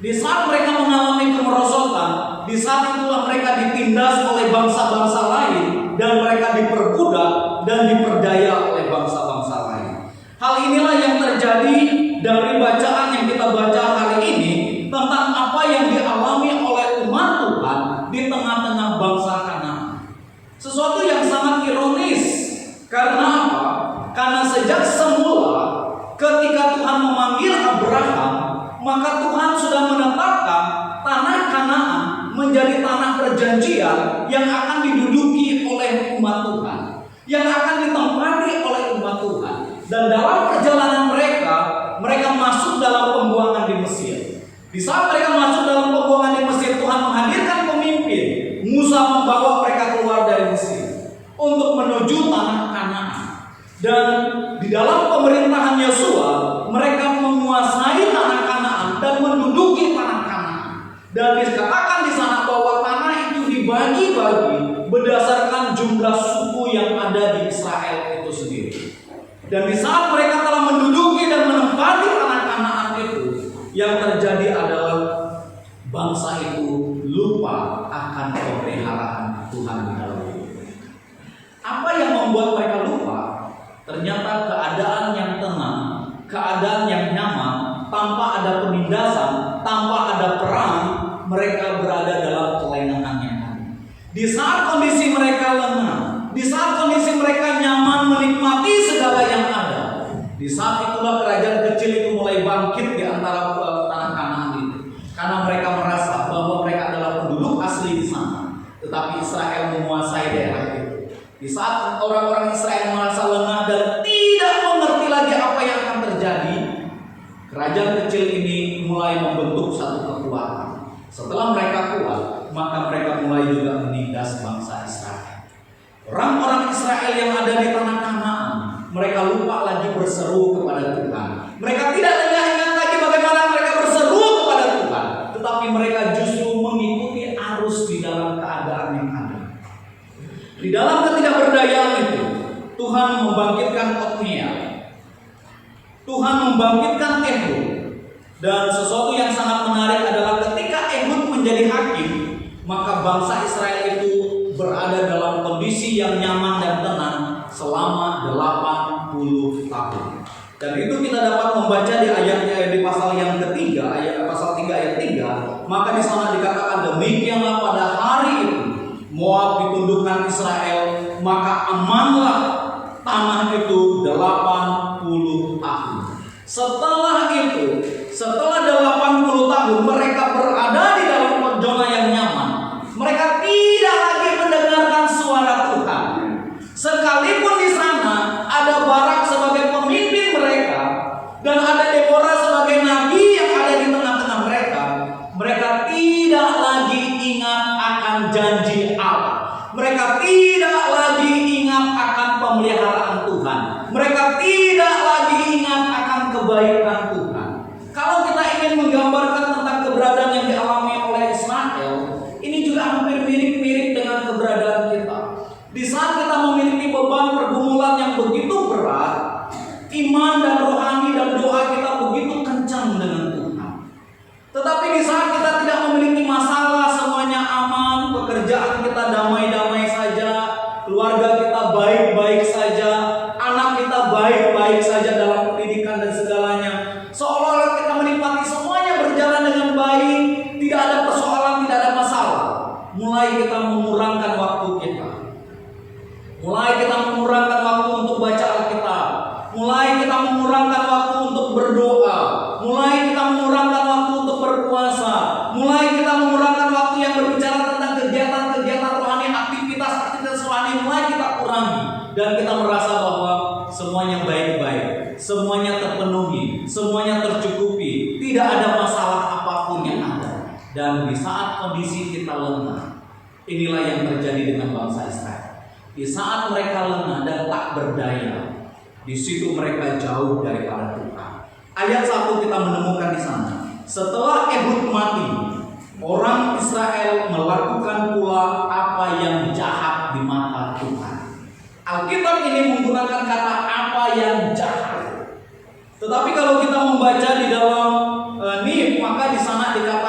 Di saat mereka mengalami kemerosotan, di saat itulah mereka ditindas oleh bangsa-bangsa lain dan mereka diperbudak dan diperdaya oleh bangsa-bangsa lain. Hal inilah yang terjadi dari bacaan yang kita baca hari ini tentang apa yang dialami oleh umat Tuhan di tengah-tengah bangsa Kanaan. Sesuatu yang sangat ironis. Karena apa? Karena sejak semula ketika Tuhan memanggil Abraham, maka Tuhan sudah menetapkan tanah Kanaan menjadi tanah perjanjian yang akan diduduki oleh umat Tuhan, yang akan ditempati oleh umat Tuhan. Dan dalam perjalanan mereka masuk dalam pembuangan di Mesir. Di saat mereka masuk dalam pembuangan di Mesir, Tuhan menghadirkan pemimpin. Musa membawa mereka keluar dari Mesir untuk menuju tanah Kanaan. Dan di dalam pemerintahan Yosua, mereka menguasai tanah Kanaan dan menduduki tanah Kanaan. Dan dikatakan di sana bahwa tanah itu dibagi-bagi berdasarkan jumlah suku yang ada di Israel itu sendiri. Dan di saat mereka telah menduduki dan menempati tanah Kanaan itu, yang terjadi adalah bangsa itu lupa akan pemeliharaan Tuhan di dalam hidup. Apa yang membuat mereka lupa? Ternyata keadaan yang tenang, keadaan yang nyaman, tanpa ada penindasan, tanpa ada perang, mereka berada dalam kelengahan yang ada. Di saat kondisi mereka lengah, di saat kondisi mereka nyaman menikmati segala yang ada, di saat itulah kerajaan kecil itu mulai bangkit di antara tanah Kanaan itu. Karena mereka merasa bahwa mereka adalah penduduk asli di sana, tetapi Israel menguasai daerah itu. Di saat orang-orang Israel merasa lengah dan tidak mengerti lagi apa yang akan terjadi, kerajaan kecil ini mulai membentuk satu kekuatan. Setelah mereka kuat, maka mereka mulai juga menindas bangsa Israel. Orang-orang Israel yang ada di tanah Kanaan, mereka lupa lagi berseru kepada Tuhan. Mereka tidak ingat lagi bagaimana mereka berseru kepada Tuhan, tetapi mereka justru mengikuti arus di dalam keadaan yang ada. Di dalam ketidakberdayaan itu, Tuhan membangkitkan Otniel, Tuhan membangkitkan Ehud. Dan sesuatu yang sangat menarik adalah ketika Ehud menjadi hakim, maka bangsa Israel itu berada dalam kondisi yang nyaman dan tenang selama 80 tahun. Dan itu kita dapat membaca di ayatnya di pasal yang ketiga, pasal 3 ayat 3. Maka di sana dikatakan, demikianlah pada hari itu Moab ditundukkan Israel, maka amanlah tanah itu 80 tahun. Setelah itu, setelah 80 tahun mereka berada di dalam zona yang nyaman. Mereka tidak lagi mendengarkan suara Tuhan. Sekalipun di sana ada Barak sebagai pemimpin mereka dan ada Deborah sebagai nabi yang ada di tengah-tengah mereka, mereka tidak lagi ingat akan janji Allah. Mereka tidak lagi ingat akan pemeliharaan Tuhan. Mereka tidak lagi ingat akan kebaikan Tuhan. Kalau kita ingin menggambarkan tentang keberadaan yang dialami oleh Israel, ini juga hampir mirip-mirip dengan keberadaan kita. Di saat kita memiliki beban pergumulan yang begitu berat, iman dan rohani dan doa kita begitu kencang dengan Tuhan. Tetapi di saat kita tidak memiliki masalah, semuanya aman, pekerjaan kita damai-damai saja, keluarga kita baik-baik saja, anak kita baik-baik saja dalam pendidikan dan segalanya, seolah-olah kita menikmati semuanya berjalan dengan baik, tidak ada persoalan, tidak ada masalah. Mulai kita mengurangkan waktu kita. Mulai kita mengurangkan waktu untuk baca Alkitab. Mulai kita mengurangkan waktu untuk berdoa. Mulai kita mengurangkan waktu untuk berpuasa. Mulai kita mengurangkan waktu yang berbicara tentang kegiatan-kegiatan rohani, aktivitas rohani. Mulai kita kurangi. Dan kita merasa bahwa semuanya baik-baik, semuanya terpenuhi, semuanya tercukupi, tidak ada masalah apapun yang ada. Dan di saat kondisi kita lengah, inilah yang terjadi dengan bangsa Israel. Di saat mereka lengah dan tak berdaya, di situ mereka jauh daripada Tuhan. Ayat 1 kita menemukan di sana. Setelah Ehud mati, orang Israel melakukan pula apa yang jahat di mata Tuhan. Alkitab ini menggunakan kata apa yang jahat. Tetapi kalau kita membaca di dalam Nif, maka di sana dikatakan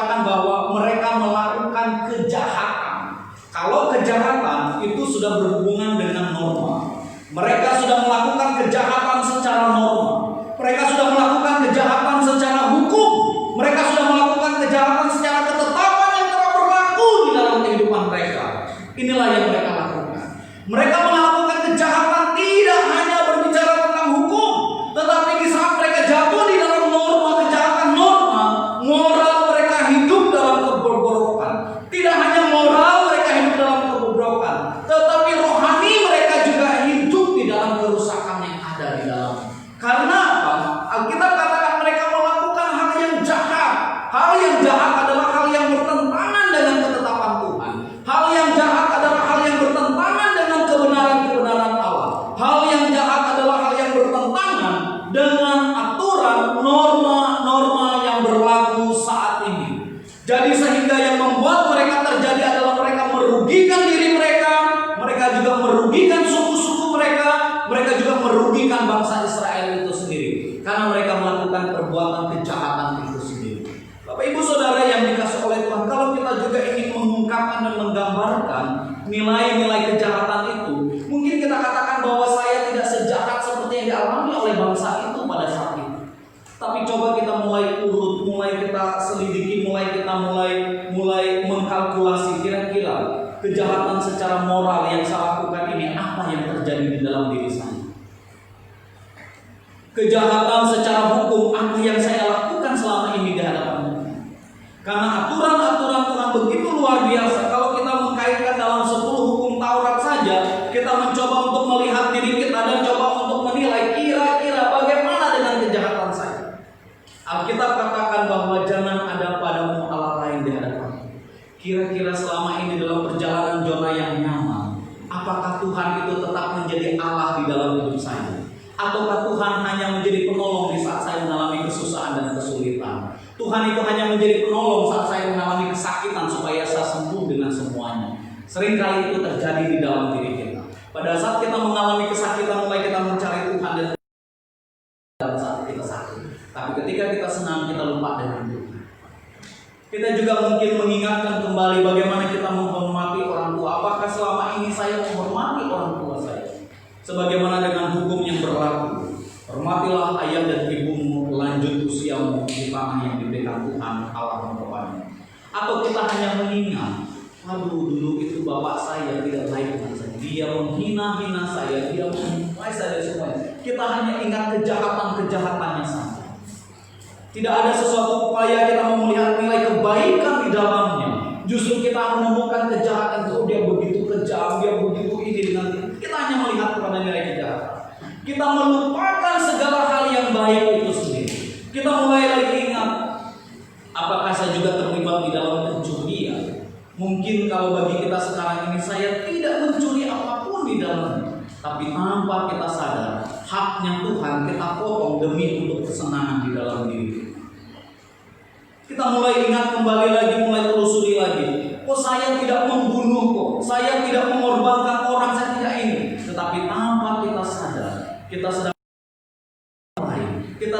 perbuatan kejahatan itu sendiri. Bapak Ibu Saudara yang dikasih oleh Tuhan, kalau kita juga ingin mengungkapkan dan menggambarkan nilai-nilai kejahatan itu, mungkin kita katakan bahwa saya tidak sejahat seperti yang dialami oleh bangsa itu pada saat itu. Tapi coba kita mulai urut, mulai kita selidiki, mulai mengkalkulasi kira-kira kejahatan secara moral yang saya lakukan ini apa yang terjadi di dalam diri saya. Kejahatan secara hukum apa yang saya lakukan selama ini di hadapan Tuhan. Karena aturan-aturan Tuhan begitu luar biasa. Kalau kita mengkaitkan dalam 10 hukum Taurat saja, kita mencoba untuk melihat diri kita dan coba untuk menilai kira-kira bagaimana dengan kejahatan saya. Alkitab katakan bahwa jangan ada padamu Allah lain di hadapan. Kira-kira selama ini dalam perjalanan zona yang nyaman, apakah Tuhan itu tetap menjadi Allah di dalam hidup saya? Ataukah Tuhan hanya menjadi penolong di saat saya mengalami kesusahan dan kesulitan? Tuhan itu hanya menjadi penolong saat saya mengalami kesakitan supaya saya sembuh dengan semuanya. Seringkali itu terjadi di dalam diri kita. Pada saat kita mengalami kesakitan, mulai kita mencari Tuhan dan dalam saat kita sakit. Tapi ketika kita senang, kita lupa dengan Tuhan. Kita juga mungkin mengingatkan kembali bagaimana kita menghormati orang tua. Apakah selama ini saya menghormati orang tua saya? Sebagaimana dengan hukum yang berlaku, hormatilah ayah dan ibumu, lanjut usiamu di tanah yang diberikan Tuhan Allah kepadanya. Atau kita hanya mengingat, aduh dulu itu bapak saya tidak baik dengan saya, dia menghina-hina saya, dia memulai saya semuanya. Kita hanya ingat kejahatan-kejahatannya saja. Tidak ada sesuatu upaya kita melihat nilai kebaikan di dalamnya. Justru kita menemukan kejahatan itu, dia begitu kejam, dia begitu ini dengan itu. Kita hanya melihat kepada nilai kejahatan. Kita melupakan segala hal yang baik itu sendiri. Kita mulai lagi ingat, apakah saya juga terlibat di dalam pencurian? Mungkin kalau bagi kita sekarang ini saya tidak mencuri apapun di dalamnya, tapi tanpa kita sadar, haknya Tuhan kita potong demi untuk kesenangan di dalam diri. Kita mulai ingat kembali lagi, mulai telusuri lagi. Oh saya tidak membunuh kok, saya tidak mengorbankan orang, saya tidak ini. Tetapi tanpa kita sadar, kita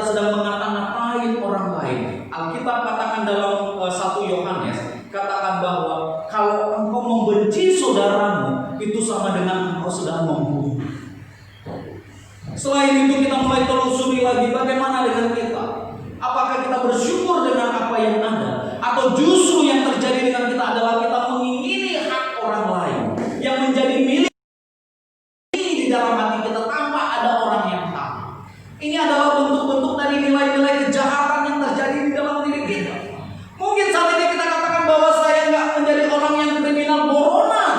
sedang mengata-ngatain orang lain. Alkitab katakan dalam 1 Yohanes, katakan bahwa kalau engkau membenci saudaramu, itu sama dengan engkau sedang membunuh. Selain itu kita mulai telusuri lagi bagaimana dengan kita. Apakah kita bersyukur dengan apa yang ada, atau justru yang terjadi dengan kita adalah kita mengingini hak orang lain yang menjadi milik di dalam hati kita tanpa ada orang yang tahu. Ini adalah bentuk-bentuk dari nilai-nilai kejahatan yang terjadi di dalam diri kita. Mungkin saat ini kita katakan bahwa saya nggak menjadi orang yang kriminal boronan,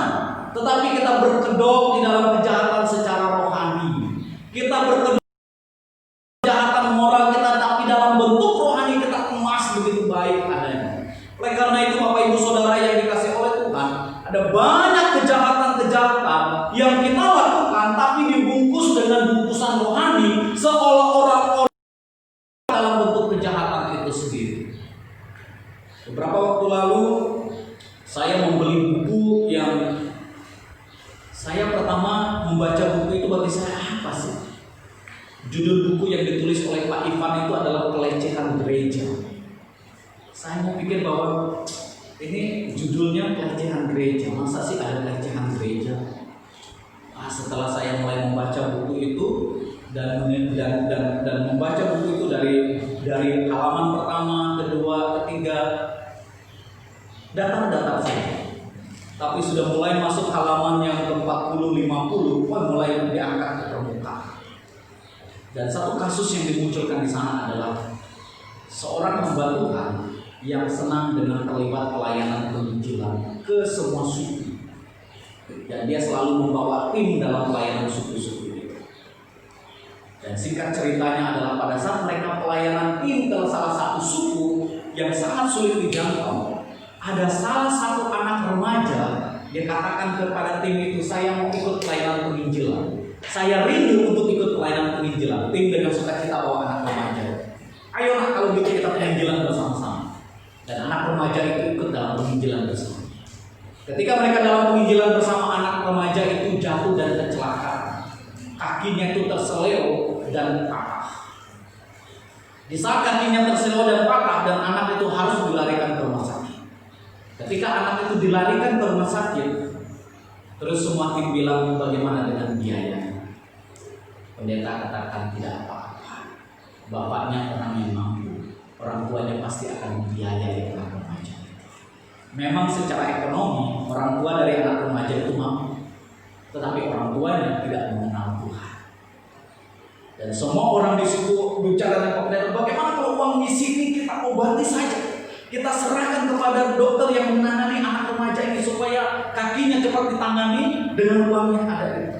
tetapi kita berkedok di dalam kejahatan secara rohani. Kita berkedok kejahatan moral kita, tapi dalam bentuk rohani kita emas begitu baik adanya. Oleh karena itu Bapak Ibu Saudara yang dikasih oleh Tuhan, ada banyak kejahatan-kejahatan yang kita lakukan tapi dibungkus dengan bungkusan rohani seolah-olah orang dalam bentuk kejahatan itu sendiri. Beberapa waktu lalu saya membeli buku yang saya pertama membaca buku itu bagi saya apa sih? Judul buku yang ditulis oleh Pak Ivan itu adalah Pelecehan Gereja. Saya mau pikir bahwa ini judulnya pelecehan gereja, masa sih ada pelecehan gereja? Nah, setelah saya mulai membaca buku itu dan membaca buku itu dari halaman pertama, kedua, ketiga, datang saja. Tapi sudah mulai masuk halaman yang ke-40, 50, mulai diangkat ke permukaan. Dan satu kasus yang dimunculkan di sana adalah seorang hamba Tuhan yang senang dengan terlibat pelayanan penginjilan ke semua suku. Dan dia selalu membawa tim dalam pelayanan suku-suku itu. Dan singkat ceritanya adalah pada saat mereka pelayanan tim ke salah satu suku yang sangat sulit dijangkau, ada salah satu anak remaja yang katakan kepada tim itu, saya mau ikut pelayanan penginjilan. Saya rindu untuk ikut pelayanan penginjilan. Tim dengan sukacita bawa anak remaja. Ayo nak, kalau gitu kita penginjilan bersama-sama. Dan anak remaja itu ikut dalam penginjilan bersama. Ketika mereka dalam penginjilan bersama, anak remaja itu jatuh dan kecelakaan. Kakinya itu terseleo dan patah. Di saat kakinya terselow dan patah dan anak itu harus dilarikan ke rumah sakit. Ketika anak itu dilarikan ke rumah sakit, terus semua tim bilang bagaimana dengan biaya? Pendeta katakan tidak apa-apa. Bapaknya orang yang mampu, orang tuanya pasti akan membiayai anak remaja. Memang secara ekonomi orang tua dari anak remaja itu mampu, tetapi orang tuanya tidak mengenal Tuhan. Dan semua orang di situ bicara dengan pendeta, bagaimana kalau uang misi ini kita obati saja, kita serahkan kepada dokter yang menangani anak remaja ini supaya kakinya cepat ditangani dengan uang yang ada itu.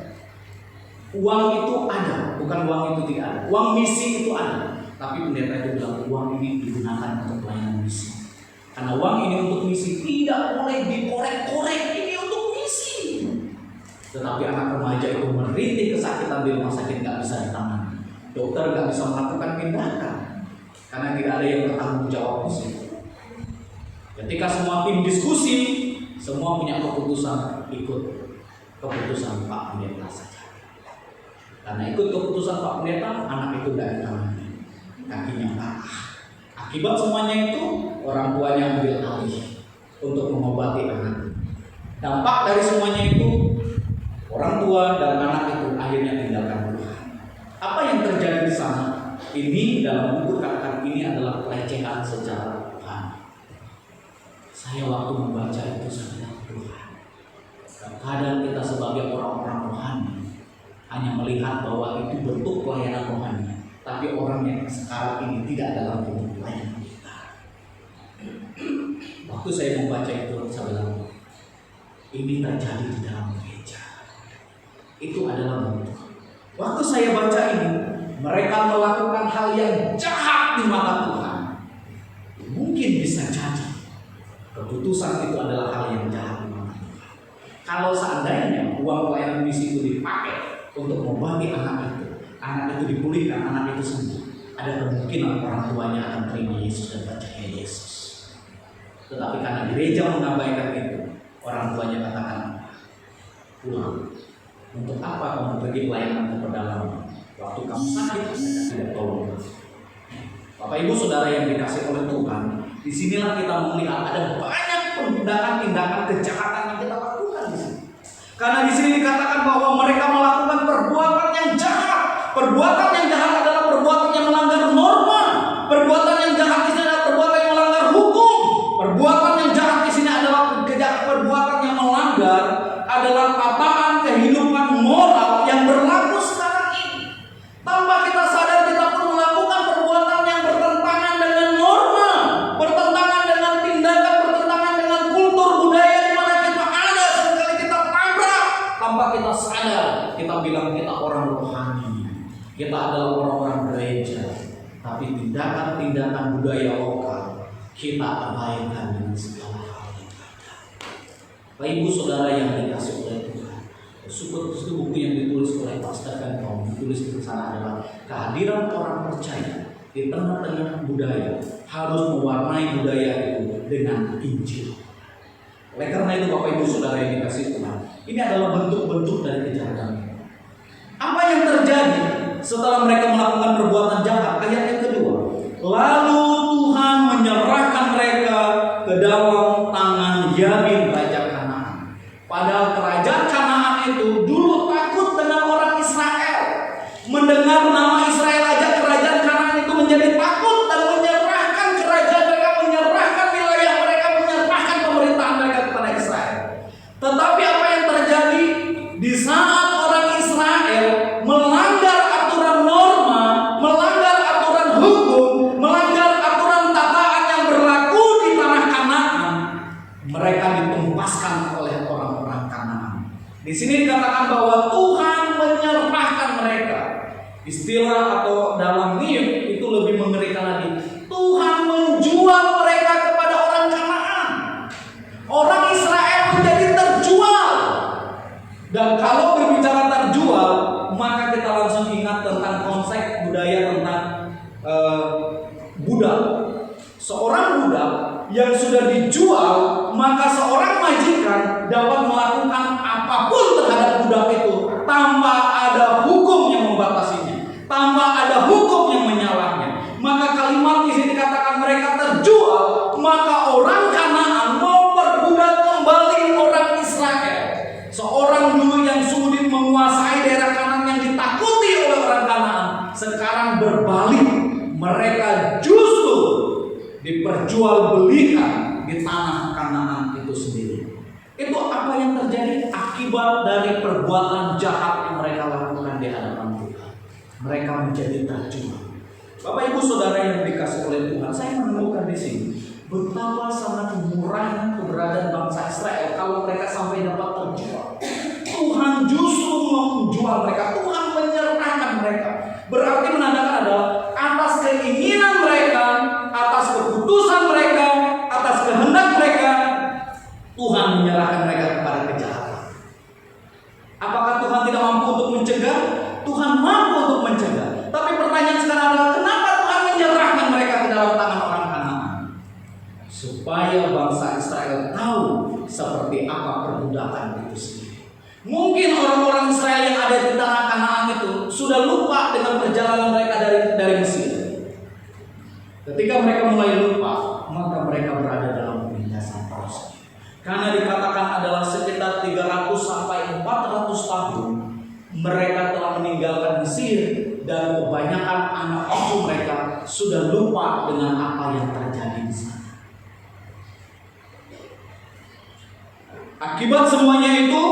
Uang itu ada, bukan uang itu tidak ada. Uang misi itu ada, tapi pendeta itu bilang uang ini digunakan untuk pelayanan misi. Karena uang ini untuk misi tidak boleh dikorek-korek, ini untuk misi. Tetapi anak remaja itu merintih kesakitan di rumah sakit nggak bisa ditangani. Dokter nggak bisa melakukan tindakan karena tidak ada yang bertanggung jawab di situ. Ketika semua tim diskusi, semua punya keputusan ikut keputusan Pak Pendeta saja. Karena ikut keputusan Pak Pendeta, anak itu tidak ditangani, kakinya patah. Akibat semuanya itu orang tuanya ambil alih untuk mengobati anak. Dampak dari semuanya itu orang tua dan anak itu akhirnya tinggalkan Tuhan. Apa yang terjadi di sana? Ini dalam buku katakan ini adalah pelecehan secara Tuhan. Saya waktu membaca itu saya bilang Tuhan. Kadang kita sebagai orang-orang rohani hanya melihat bahwa itu bentuk pelayanan rohani, tapi orang yang sekarang ini tidak dalam bentuk pelayanan kita. Waktu saya membaca itu saya bilang ini terjadi di dalam gereja. Itu adalah bentuk. Waktu saya baca ini, mereka melakukan hal yang jahat di mata Tuhan. Mungkin bisa jadi keputusan itu adalah hal yang jahat di mata Tuhan. Kalau seandainya uang pelayanan misi itu dipakai untuk membagi anak itu dipulihkan, anak itu sembuh, ada kemungkinan orang tuanya akan terima Yesus dan percaya Yesus. Tetapi karena gereja mengabaikan itu, orang tuanya katakan pulang. Untuk apa kamu pergi pelayanan ke pedalaman? Waktu kamu sakit, mereka tidak tolong. Bapak Ibu Saudara yang dikasih oleh Tuhan, disinilah kita melihat ada banyak tindakan-tindakan kejahatan yang kita lakukan di sini. Karena di sini dikatakan bahwa mereka melakukan perbuatan yang jahat. Perbuatan yang jahat adalah perbuatan yang melanggar norma. Perbuatan yang jahat di sini adalah perbuatan yang melanggar hukum. Perbuatan yang jahat di sini adalah perbuatan yang melanggar adalah tataan kehidupan moral yang berlaku sekarang ini. Tanpa kita sadar kita pun melakukan perbuatan yang bertentangan dengan norma, bertentangan dengan tindakan, bertentangan dengan kultur budaya di mana kita ada. Seringkali kita tabrak tanpa kita sadar. Kita bilang kita orang rohani, kita adalah orang-orang gereja, tapi tindakan-tindakan budaya lokal kita abaikan dengan segala hal yang ada. Bapak Ibu Saudara yang dikasih oleh Tuhan, itu buku yang ditulis oleh Pastor Kentong, ditulis di sana adalah kehadiran orang percaya di tengah-tengah budaya harus mewarnai budaya itu dengan Injil. Oleh karena itu Bapak Ibu Saudara yang dikasih Tuhan, ini adalah bentuk-bentuk dari kejahatan. Apa yang terjadi setelah mereka melakukan perbuatan jahat? Ayat yang kedua, lalu Tuhan menyerahkan mereka ke dalam tangan Yabin raja Kanaan. Padahal kerajaan Kanaan itu dulu takut dengan orang Israel. Mendengar nama Israel aja kerajaan Kanaan itu menjadi takut dan menyerahkan kerajaan mereka, menyerahkan wilayah mereka, menyerahkan pemerintahan mereka kepada Israel. Tetapi apa yang terjadi di saat orang Israel melanggar aturan norma, melanggar aturan hukum, melanggar aturan tataan yang berlaku di tanah Kanaan, mereka ditumpaskan oleh orang-orang Kanaan. Di sini dikatakan bahwa Tuhan menyerahkan mereka. Istilah atau dalam Nif itu lebih mengerikan lagi. Tuhan menjual mereka kepada orang Kanaan. Orang Israel menjadi terjual. Dan kalau berbicara terjual, maka kita langsung ingat tentang konsep budaya tentang budak. Seorang budak yang sudah dijual, maka seorang majikan dapat melakukan apapun terhadap budak itu tanpa ada hukum yang membatasinya, tanpa ada hukum yang menyalahnya. Maka kalau maka orang Kanaan memperbudak kembali orang Israel. Seorang dulu yang sulit menguasai daerah Kanaan yang ditakuti oleh orang Kanaan, sekarang berbalik, mereka justru diperjualbelikan di tanah Kanaan itu sendiri. Itu apa yang terjadi akibat dari perbuatan jahat yang mereka lakukan di hadapan Tuhan. Mereka menjadi terjual. Bapak Ibu Saudara yang dikasih oleh Tuhan, saya menemukan di sini betapa sangat murahnya keberadaan bangsa Israel kalau mereka sampai dapat terjual. Tuhan justru menjual mereka, Tuhan menyerahkan mereka. Berarti menandakan adalah atas keinginan mereka, atas keputusan mereka, atas kehendak mereka, Tuhan menyerahkan mereka kepada kejahatan. Apakah Tuhan tidak mampu untuk mencegah? Tuhan mampu untuk mencegah. Tapi pertanyaan sekarang adalah kenapa Tuhan menyerahkan mereka ke dalam tangan orang Kanaan? Supaya bangsa Israel tahu seperti apa perbudakan itu sendiri. Mungkin orang-orang Israel yang ada di tanah Kanaan itu sudah lupa dengan perjalanan mereka dari Mesir. Ketika mereka mulai lupa, maka mereka berada dalam penindasan terus. Karena dikatakan adalah sekitar 300 sampai 400 tahun mereka telah meninggalkan Mesir dan kebanyakan anak cucu mereka sudah lupa dengan apa yang terjadi di sana. Akibat semuanya itu,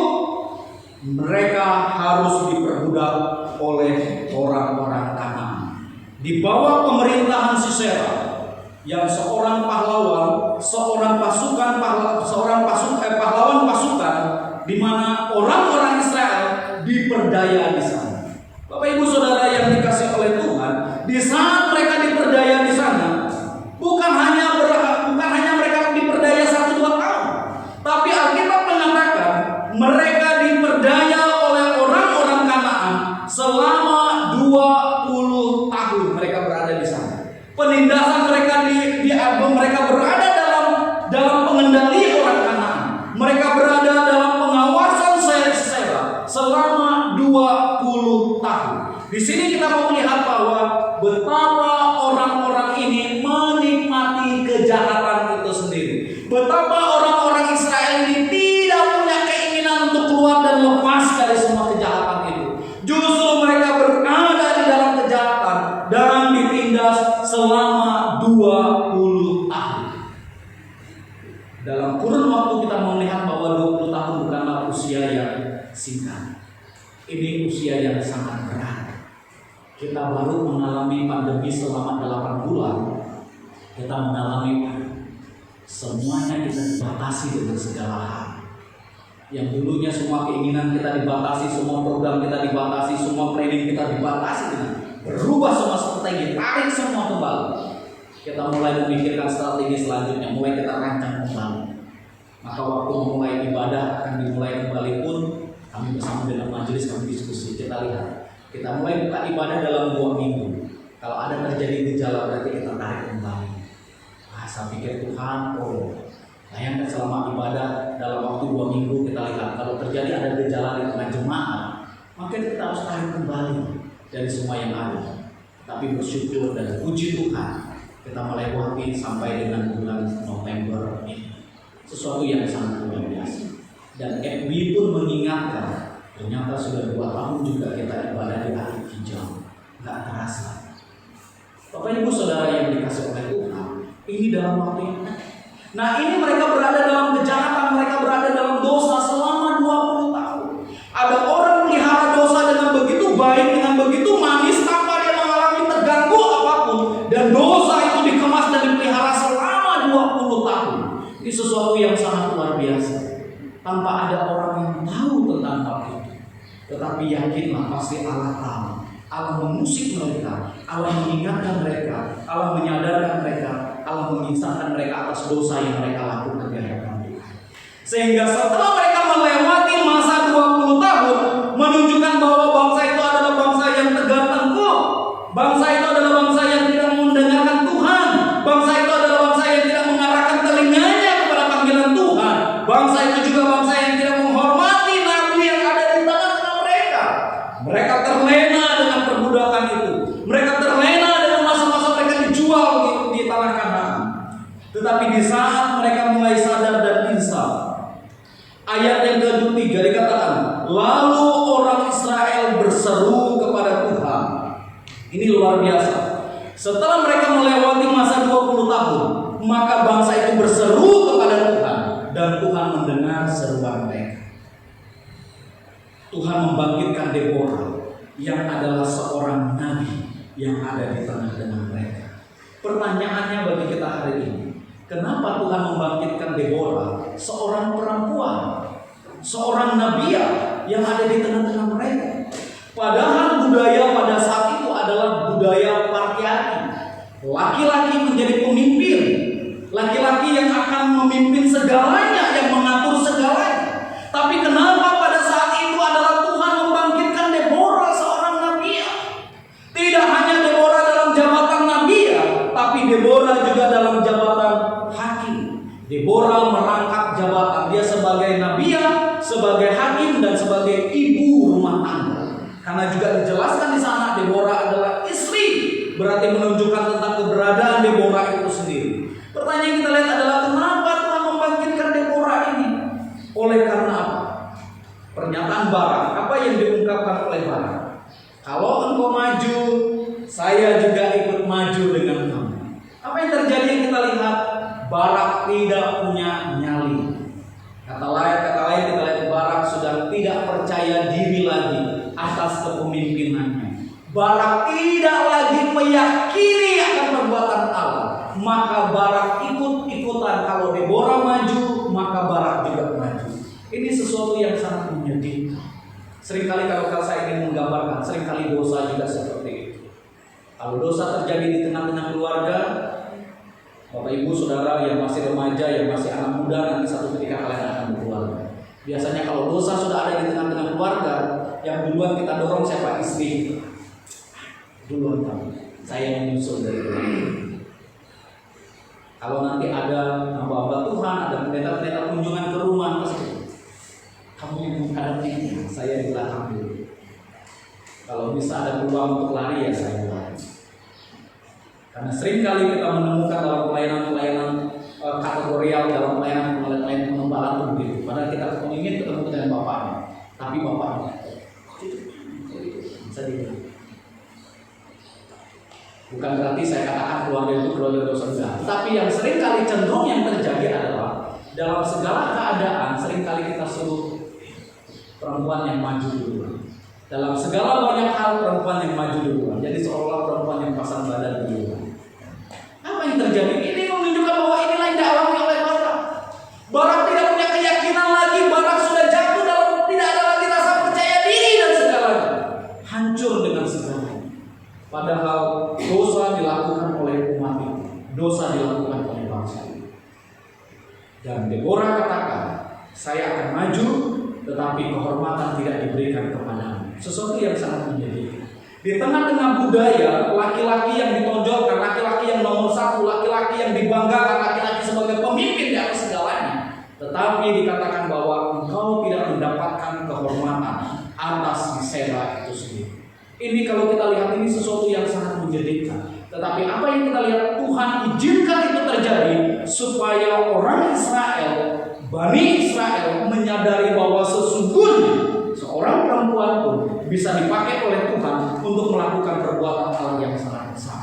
mereka harus diperbudak oleh orang-orang Kanaan. Di bawah pemerintahan Sisera, yang seorang pahlawan, pahlawan pasukan, di mana orang-orang Israel diperdaya di sana. Bapak Ibu Saudara yang dikasih oleh Tuhan, di saat mereka diperdaya di sana, bukan hanya mereka diperdaya 1-2 tahun, tapi Alkitab mengatakan mereka diperdaya oleh orang-orang Kanaan selama 20 tahun mereka berada di sana. Penindasan mereka berada dalam pengendali orang Kanaan. Mereka berada dalam pengawasan Sisera selama 20 tahun. Di sini kita mau melihat bahwa betapa orang-orang ini menikmati kejahatan itu sendiri. Betapa orang-orang Israel ini tidak punya keinginan untuk keluar dan lepas dari semua kejahatan itu. Justru mereka berada di dalam kejahatan dan ditindas selama 20 tahun. Dalam kurun waktu kita melihat bahwa 20 tahun bukanlah usia yang singkat. Ini usia yang sangat berat. Kita baru mengalami pandemi selama 8 bulan. Kita mengalami semuanya kita dibatasi dengan segala hal. Yang dulunya semua keinginan kita dibatasi, semua program kita dibatasi, semua planning kita dibatasi dengan berubah semua strategi, tarik semua kembali. Kita mulai memikirkan strategi selanjutnya, mulai kita rancang kembali. Maka waktu memulai ibadah akan dimulai kembali pun kami bersama dengan majelis kami diskusi. Kita lihat, kita mulai buka ibadah dalam 2 minggu. Kalau ada terjadi gejala berarti kita tarik kembali. Saya pikir Tuhan, bayangkan selama ibadah dalam waktu 2 minggu kita lihat kalau terjadi ada gejala di tengah jemaat, maka kita harus tarik kembali dari semua yang ada. Tapi bersyukur dan puji Tuhan, kita melewati sampai dengan bulan November ini. Sesuatu yang sangat luar biasa. Dan FB pun mengingatkan, ternyata sudah 2 tahun juga kita ibadah di hari hijau, nggak terasa. Bapak Ibu Saudara yang dikasih oleh Tuhan, ini dalam waktu yang nah ini mereka berada dalam kejahatan, mereka berada dalam dosa selama 20 tahun. Ada orang melihara dosa dengan begitu baik, dengan begitu manis, tanpa dia mengalami terganggu apapun, dan dosa itu dikemas dan dipelihara selama 20 tahun. Ini sesuatu yang sangat luar biasa. Tanpa ada orang yang tahu tentang hal itu, tetapi yakinlah pasti Allah tahu. Allah mengusik mereka, Allah mengingatkan mereka, Allah menyadarkan mereka, Allah mengisahkan mereka atas dosa yang mereka lakukan di hadapan Tuhan. Sehingga setelah mereka melewati masa 20 tahun, menunjukkan bahwa bangsa itu adalah bangsa yang tegar tengkuk, bangsa itu adalah bangsa yang tidak mendengarkan Tuhan, bangsa itu adalah bangsa yang tidak mengarahkan telinganya kepada panggilan Tuhan, bangsa itu juga bangsa yang tidak menghormati nabi yang ada di tengah-tengah mereka. Mereka terlena dengan perbudakan itu. Mereka terlena dengan masa-masa mereka dijual di tanah Kanaan. Tetapi di di saat mereka mulai sadar dan insaf. Ayat yang ke-3 dikatakan, lalu orang Israel berseru kepada Tuhan. Ini luar biasa. Setelah mereka melewati masa 20 tahun, maka bangsa itu berseru kepada Tuhan, dan Tuhan mendengar seruan mereka. Tuhan membangkitkan Deborah yang adalah seorang nabi yang ada di tengah-tengah mereka. Pertanyaannya bagi kita hari ini, kenapa Tuhan membangkitkan Deborah, seorang perempuan, seorang nabiah yang ada di tengah-tengah mereka? Padahal budaya pada saat itu adalah budaya patriarki. Laki-laki menjadi pemimpin, laki-laki yang akan memimpin segalanya, yang mengatur segalanya. Tapi kenapa pada saat itu adalah Tuhan membangkitkan Deborah, seorang nabiah? Tidak hanya Deborah dalam jabatan nabiah, tapi Deborah juga dalam jabatan hakim. Deborah merangkap jabatan, dia sebagai nabiah, sebagai hakim, dan sebagai ibu rumah tangga. Karena juga dijelaskan di sana Deborah adalah istri, berarti menunjukkan tentang keberadaan Deborah itu sendiri. Pertanyaan yang kita lihat adalah kenapa Tuhan membangkitkan Deborah ini? Oleh karena apa? Pernyataan Barak, apa yang diungkapkan oleh Barak? Kalau engkau maju, saya juga ikut maju dengan kamu. Apa yang terjadi yang kita lihat? Barak tidak punya nyali. Kata lain kita lihat Barak sudah tidak percaya diri lagi atas kepemimpinannya. Barak tidak lagi meyakini akan perbuatan Allah. Maka Barak ikut-ikutan. Kalau Deborah maju, maka Barak juga maju. Ini sesuatu yang sangat menyedihkan. Seringkali kalau saya ingin menggambarkan, seringkali dosa juga seperti itu. Kalau dosa terjadi di tengah-tengah keluarga, Bapak Ibu Saudara yang masih remaja, yang masih anak muda, nanti satu ketika kalian akan berkeluarga. Biasanya kalau dosa sudah ada di tengah-tengah keluarga, yang duluan kita dorong siapa? Istri. Duluan kamu, saya menyusul dari keluarga. Kalau nanti ada hamba-hamba Tuhan, ada pendeta-pendeta kunjungan ke rumah, pasti kamu yang menghadapinya, saya di belakang dulu. Kalau bisa ada peluang untuk lari, ya saya lari. Karena sering kali kita menemukan dalam pelayanan-pelayanan kategorial, dalam pelayanan pengembalaan begitu. Padahal kita ingin ketemu dengan bapaknya, tapi bapaknya bisa dibilang. Bukan berarti saya katakan keluarga itu keluarga dosa, enggak. Tapi yang sering kali cenderung yang terjadi adalah dalam segala keadaan sering kali kita suruh perempuan yang maju duluan. Dalam segala banyak hal perempuan yang maju duluan. Jadi seolah-olah perempuan yang pasang badan duluan. Apa yang terjadi? Ini menunjukkan bahwa inilah yang dialami oleh Barak. Barak tidak punya keyakinan lagi. Barak sudah jatuh dalam tidak ada lagi rasa percaya diri dan segalanya. Hancur dengan segalanya. Padahal dosa dilakukan oleh umat itu. Dosa dilakukan oleh bangsa itu. Dan Deborah katakan, saya akan maju, tetapi kehormatan tidak diberikan kepadamu. Sesuatu yang sangat menyedihkan. Di tengah-tengah budaya, laki-laki yang ditonjolkan, laki-laki yang nomor satu, laki-laki yang dibanggakan, laki-laki sebagai pemimpin di atas segalanya. Tetapi dikatakan bahwa engkau tidak mendapatkan kehormatan atas Sisera itu sendiri. Ini kalau kita lihat ini sesuatu yang sangat menyedihkan. Tetapi apa yang kita lihat, Tuhan izinkan itu terjadi supaya orang Israel, Bani Israel menyadari bahwa sesungguhnya seorang perempuan pun bisa dipakai oleh Tuhan untuk melakukan perbuatan Allah yang sangat besar.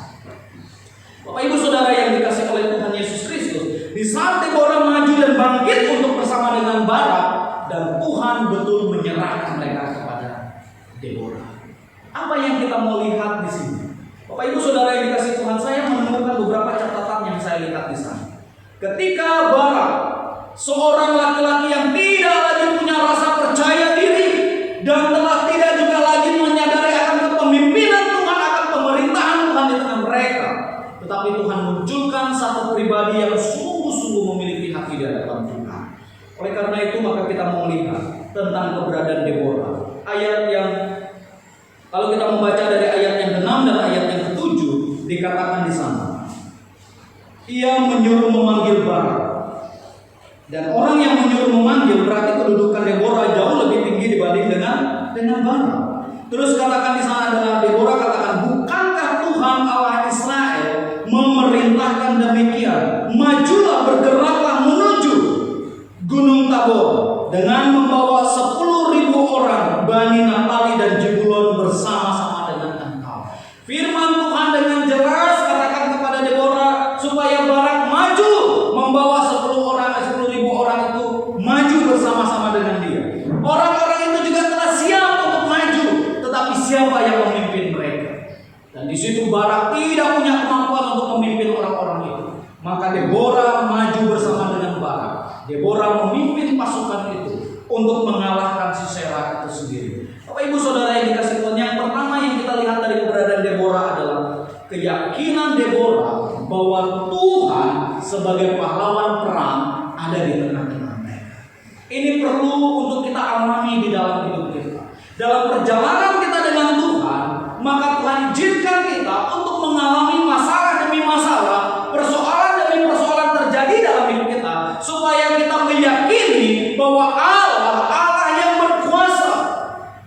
Bapak Ibu Saudara yang dikasihi oleh Tuhan Yesus Kristus, di saat Deborah maju dan bangkit untuk bersama dengan Barak, dan Tuhan betul menyerahkan mereka kepada Deborah. Apa yang kita mau lihat di sini? Bapak Ibu Saudara yang dikasihi Tuhan, saya menemukan beberapa catatan yang saya lihat di sana. Ketika Barak, seorang laki-laki yang tidak lagi punya rasa percaya diri dan telah tidak juga lagi menyadari akan kepemimpinan Tuhan, akan pemerintahan Tuhan di tengah mereka, tetapi Tuhan munculkan satu pribadi yang sungguh-sungguh memiliki hati di hadapan Tuhan. Oleh karena itu maka kita mau melihat tentang keberadaan Deborah. Ayat yang kalau kita membaca dari ayat yang ke-6 dan ayat yang ke-7 dikatakan di sana, ia menyuruh memanggil Barak. Dan orang yang menyuruh memanggil berarti kedudukan Deborah jauh lebih tinggi dibanding dengan Barak. Terus katakan di sana adalah Deborah katakan, bukankah Tuhan Allah Israel memerintahkan demikian? Majulah bergeraklah menuju Gunung Tabor dengan membawa 10.000 orang Bani Naftali dan Zebulon bersama-sama dengan engkau. Firman Tuhan dengan jelas katakan kepada Deborah supaya Barak maju membawa 10.000 orang itu maju bersama-sama dengan dia. Orang-orang itu juga telah siap untuk maju, tetapi siapa yang memimpin mereka? Dan di situ Barak tidak punya kemampuan untuk memimpin orang-orang itu. Maka Deborah maju bersama dengan Barak. Deborah memimpin pasukan itu untuk mengalahkan Sisera itu sendiri. Bapak Ibu Saudara yang dikasih Tuhan, yang pertama yang kita lihat dari keberadaan Deborah adalah keyakinan Deborah bahwa Tuhan sebagai pahlawan perang ada di tengah-tengah mereka. Ini perlu untuk kita alami di dalam hidup kita. Dalam perjalanan kita dengan Tuhan, maka Tuhan izinkan kita untuk mengalami masalah demi masalah, persoalan demi persoalan terjadi dalam hidup kita, supaya kita meyakini bahwa Allah yang berkuasa,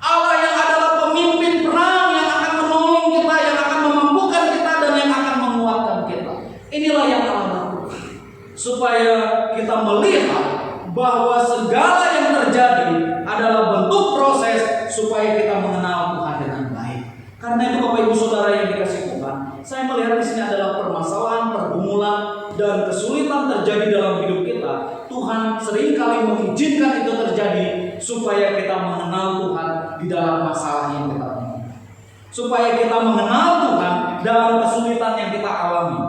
Allah yang adalah pemimpin perang yang akan menolong kita, yang akan memampukan kita, dan yang akan menguatkan kita. Inilah yang Allah lakukan, supaya kita melihat bahwa segala yang terjadi adalah bentuk proses supaya kita mengenal Tuhan dengan baik. Karena itu Bapak Ibu Saudara yang dikasih Tuhan, saya melihat di sini adalah permasalahan, pergumulan, dan kesulitan terjadi dalam hidup kita. Tuhan seringkali mengizinkan itu terjadi supaya kita mengenal Tuhan di dalam masalah yang kita alami, supaya kita mengenal Tuhan dalam kesulitan yang kita alami,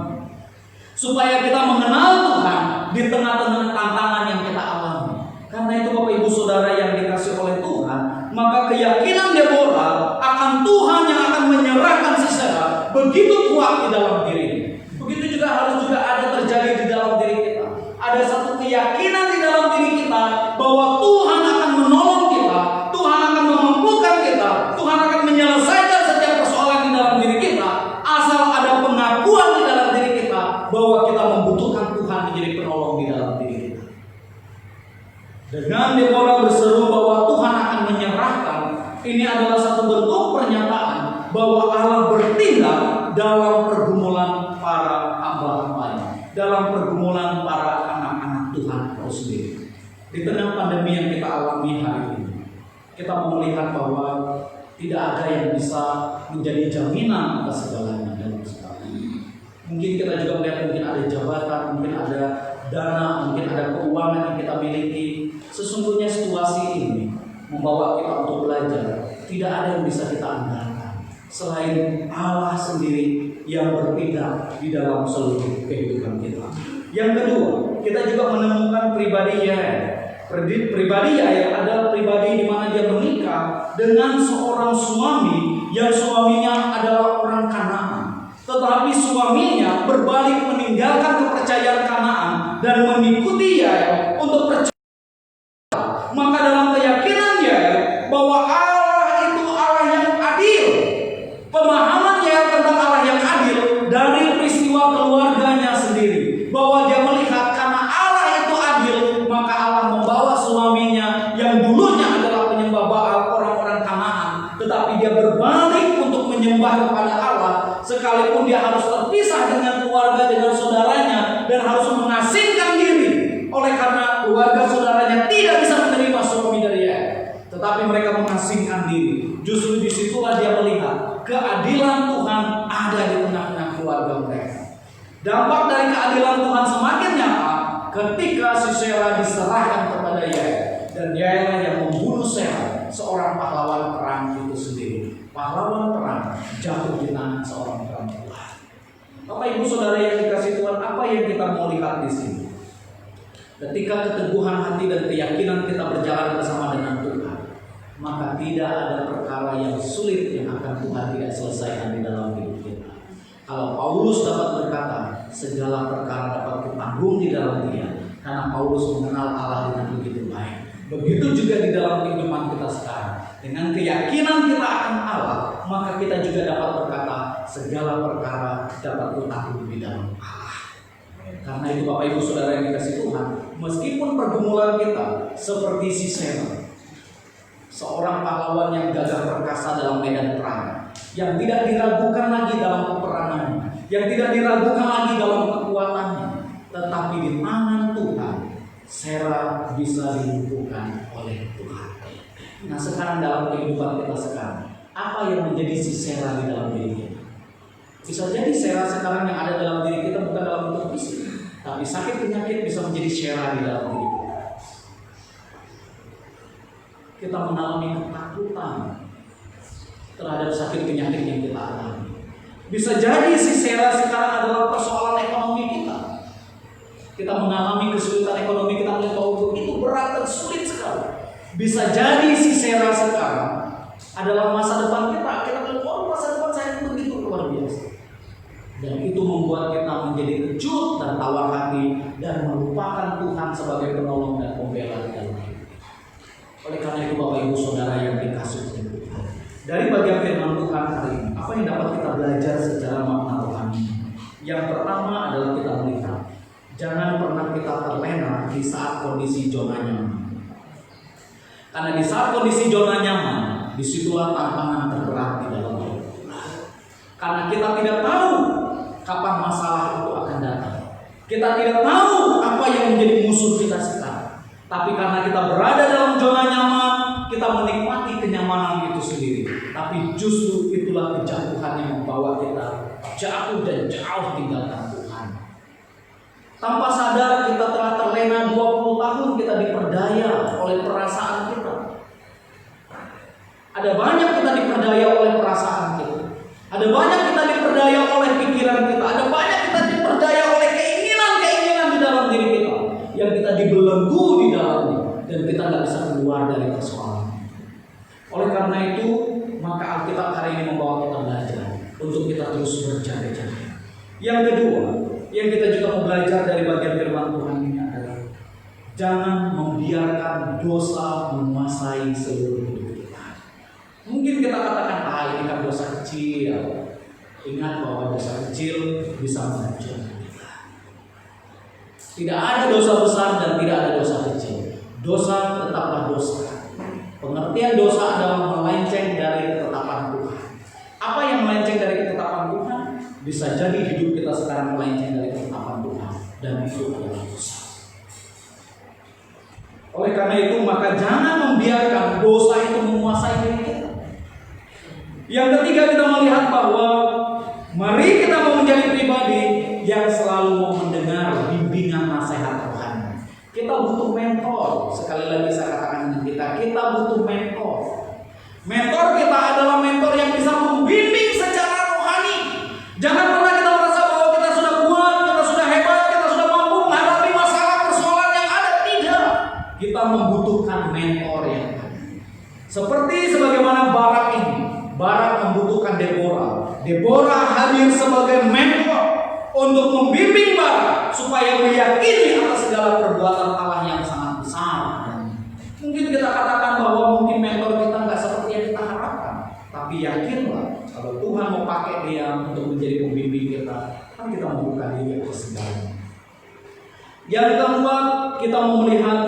supaya kita mengenal Tuhan di tengah-tengah tantangan yang kita alami. Karena itu Bapak Ibu Saudara yang dikasih oleh Tuhan, maka keyakinan Deborah akan Tuhan yang akan menyerahkan Sisera begitu kuat di dalam diri. Begitu juga harus juga ada terjadi di dalam diri kita. Ada satu keyakinan di dalam diri kita bahwa Tuhan akan menolong kita, Tuhan akan memampukan kita, Tuhan akan menyelesaikan setiap persoalan di dalam diri kita, asal ada pengakuan di dalam diri kita bahwa kita membutuhkan Tuhan menjadi penolong di dalam diri kita. Dengan Deborah berseru bahwa Tuhan akan menyerahkan, ini adalah satu bentuk pernyataan bahwa Allah bertindak dalam pergumulan para hamba-hambanya, dalam pergumulan para anak-anak Tuhan itu sendiri. Di tengah pandemi yang kita alami hari ini, kita melihat bahwa tidak ada yang bisa menjadi jaminan atas segalanya dalam segalanya. Mungkin kita juga melihat mungkin ada jabatan, mungkin ada dana, mungkin ada keuangan yang kita miliki. Sesungguhnya situasi ini membawa kita untuk belajar. Tidak ada yang bisa kita andalkan selain Allah sendiri yang bertindak di dalam seluruh kehidupan kita. Yang kedua, kita juga menemukan pribadi Yael. Pribadi Yael adalah pribadi di mana dia menikah dengan seorang suami yang suaminya adalah orang Kanaan. Tetapi suaminya berbalik meninggalkan kepercayaan Kanaan dan mengikuti Yael untuk percaya. Maka dalam keyakinan Yael bahwa Allah itu Allah yang adil, pemahaman Yael tentang Allah yang adil dari peristiwa keluarganya sendiri, bahwa dia melihat karena Allah itu adil, maka Allah membawa suaminya yang dulunya adalah penyembah Baal, orang-orang Kanaan, tetapi dia berbalik untuk menyembah kepada Allah, sekalipun dia harus terpisah dengan keluarga, dengan saudaranya, dan harus mengasingkan diri oleh karena keluarga saudaranya tidak bisa menerima suami dari Yael, tetapi mereka mengasingkan diri. Justru disitulah dia melihat keadilan Tuhan ada di tengah-tengah keluarga mereka. Dampak dari keadilan Tuhan semakin nyata ketika Sisera diserahkan kepada Yael, dan Yael yang membunuh Sisera, seorang pahlawan perang itu sendiri. Pahlawan perang jatuh di tangan seorang perempuan. Bapak Ibu Saudara yang dikasih Tuhan, apa yang kita mau lihat di sini? Ketika keteguhan hati dan keyakinan kita berjalan bersama dengan Tuhan, maka tidak ada perkara yang sulit yang akan Tuhan tidak selesaikan di dalam hidup kita. Kalau Paulus dapat berkata, segala perkara dapat ditanggung di dalam Dia, karena Paulus mengenal Allah dengan begitu baik. Begitu juga di dalam kehidupan kita sekarang. Dengan keyakinan kita akan Allah, maka kita juga dapat berkata, segala perkara dapat ditanggung di dalam Allah. Karena itu Bapak Ibu Saudara yang dikasih Tuhan, meskipun pergumulan kita seperti Sisera, seorang pahlawan yang gagah perkasa dalam medan perang, yang tidak diragukan lagi dalam peperangannya, yang tidak diragukan lagi dalam kekuatannya, tetapi di tangan Tuhan Sarah bisa dilumpuhkan oleh Tuhan. Nah sekarang dalam kehidupan kita sekarang, apa yang menjadi si Sarah di dalam diri kita? Bisa jadi Sarah sekarang yang ada dalam diri kita bukan dalam bentuk fisik, tapi sakit penyakit bisa menjadi Sarah di dalam diri kita. Kita mengalami ketakutan terhadap sakit penyakit yang kita alami. Bisa jadi si Sarah sekarang adalah persoalan ekonomi kita. Kita mengalami kesulitan ekonomi, kita melihat bahwa begitu berat dan sulit sekali. Bisa jadi si Sarah sekarang adalah masa depan kita. Kita melihat bahwa masa depan saya begitu luar biasa. Dan itu membuat kita menjadi kejut dan tawar hati dan melupakan Tuhan sebagai penolong dan pembela di dalam hidup. Oleh karena itu Bapak Ibu Saudara yang dikasihi Tuhan, dari bagian firman Tuhan hari ini, apa yang dapat kita belajar secara makna rohani? Yang pertama adalah kita melihat, jangan pernah kita terlena di saat kondisi zona nyaman. Karena di saat kondisi zona nyaman, disitulah tantangan terberat di dalam hidup. Karena kita tidak tahu kapan masalah itu akan datang. Kita tidak tahu apa yang menjadi musuh kita sekarang. Tapi karena kita berada dalam zona nyaman, kita menikmati kenyamanan itu sendiri. Tapi justru itulah kejatuhan yang membawa kita jauh dan jauh tinggalkan Tuhan. Tanpa sadar kita telah terlena 20 tahun kita diperdaya oleh perasaan kita. Ada banyak kita diperdaya oleh perasaan kita. Ada banyak kita diperdaya oleh pikiran kita. Ada banyak kita diperdaya oleh keinginan-keinginan di dalam diri kita. Yang kita dibelenggu di dalamnya. Dan kita tidak bisa keluar dari persoalan. Oleh karena itu, maka Alkitab hari ini membawa kita belajar untuk kita terus berjaga-jaga. Yang kedua, yang kita juga mau belajar dari bagian firman Tuhan ini adalah jangan membiarkan dosa menguasai seluruh hidup kita. Mungkin kita katakan, ini kan dosa kecil. Ingat bahwa dosa kecil bisa menghancurkan kita. Tidak ada dosa besar dan tidak ada dosa kecil. Dosa tetaplah dosa. Pengertian dosa adalah melenceng dari ketetapan Tuhan. Apa yang melenceng dari ketetapan Tuhan? Bisa jadi hidup kita sekarang melenceng dari ketetapan Tuhan. Dan itu adalah dosa. Oleh karena itu maka jangan membiarkan dosa itu menguasai diri kita. Yang ketiga kita melihat bahwa mari kita mau menjadi pribadi yang selalu mau mendengar bimbingan nasihat rohani. Kita butuh mentor. Sekali lagi saya katakan dengan kita butuh mentor. Mentor kita adalah mentor yang bisa membimbing secara rohani. Jangan pernah kita merasa bahwa kita sudah kuat, kita sudah hebat, kita sudah mampu menghadapi masalah persoalan yang ada. Tidak. Kita membutuhkan mentor yang ada. Seperti sebagaimana Barak ini. Barak membutuhkan Deborah. Deborah hadir sebagai mentor untuk membimbing Barak supaya meyakini atas segala perbuatan Allah yang sangat besar. Mungkin kita katakan bahwa mungkin mentor kita nggak seperti yang kita harapkan, tapi yakinlah kalau Tuhan mau pakai dia untuk menjadi pembimbing kita, kan kita membuka diri atas segalanya. Yang keempat, kita mau melihat,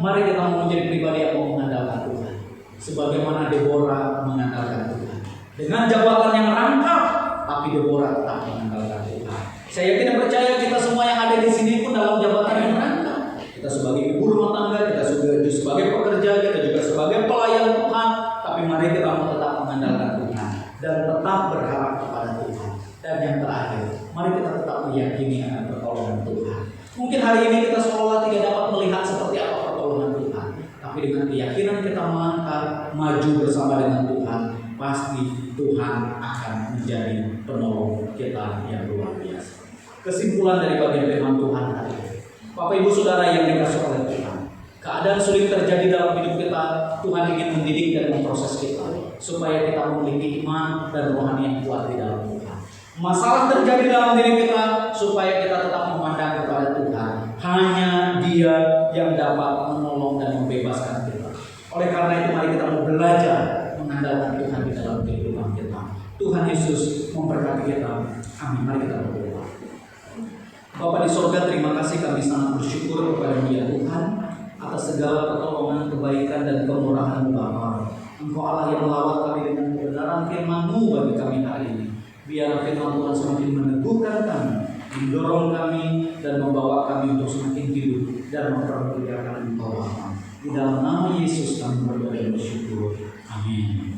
mari kita mau menjadi pribadi yang mau mengandalkan Tuhan, sebagaimana Deborah mengandalkan Tuhan. Dengan jabatan yang rangkap, tapi Deborah tetap mengandalkan Tuhan. Saya yakin dan percaya kita semua yang ada di sini pun dalam jabatan yang rangkap. Kita sebagai ibu rumah tangga, kita sebagai pekerja, kita juga sebagai pelayan Tuhan. Tapi mari kita mau tetap mengandalkan Tuhan dan tetap berharap kepada Tuhan. Dan yang terakhir, mari kita tetap meyakini akan pertolongan Tuhan. Mungkin hari ini kita seolah tidak dapat melihat seperti apa pertolongan Tuhan, tapi dengan keyakinan kita melangkah maju bersama dengan Tuhan, pasti Tuhan akan menjadi penolong kita yang luar biasa. Kesimpulan dari bagian firman Tuhan hari ini, Bapak Ibu Saudara yang dikasihi oleh Tuhan, keadaan sulit terjadi dalam hidup kita. Tuhan ingin mendidik dan memproses kita supaya kita memiliki iman dan rohani yang kuat di dalam Tuhan. Masalah terjadi dalam diri kita supaya kita tetap memandang kepada Tuhan. Hanya Dia yang dapat menolong dan membebaskan kita. Oleh karena itu mari kita mau belajar mengandalkan Tuhan di dalam kehidupan kita. Tuhan Yesus memberkati kita. Amin. Mari kita berdoa. Bapa di sorga, terima kasih, kami sangat bersyukur kepada Dia Tuhan atas segala pertolongan, kebaikan dan kemurahan Bapa. Engkau Allah yang melawat kami dengan kebenaran firman-Mu bagi kami hari ini. Biar firman Tuhan semakin meneguhkan kami mendorong kami dan membawa kami untuk semakin hidup dan mempermuliakan Engkau. Di dalam nama Yesus kami berdoa dan bersyukur. Amin.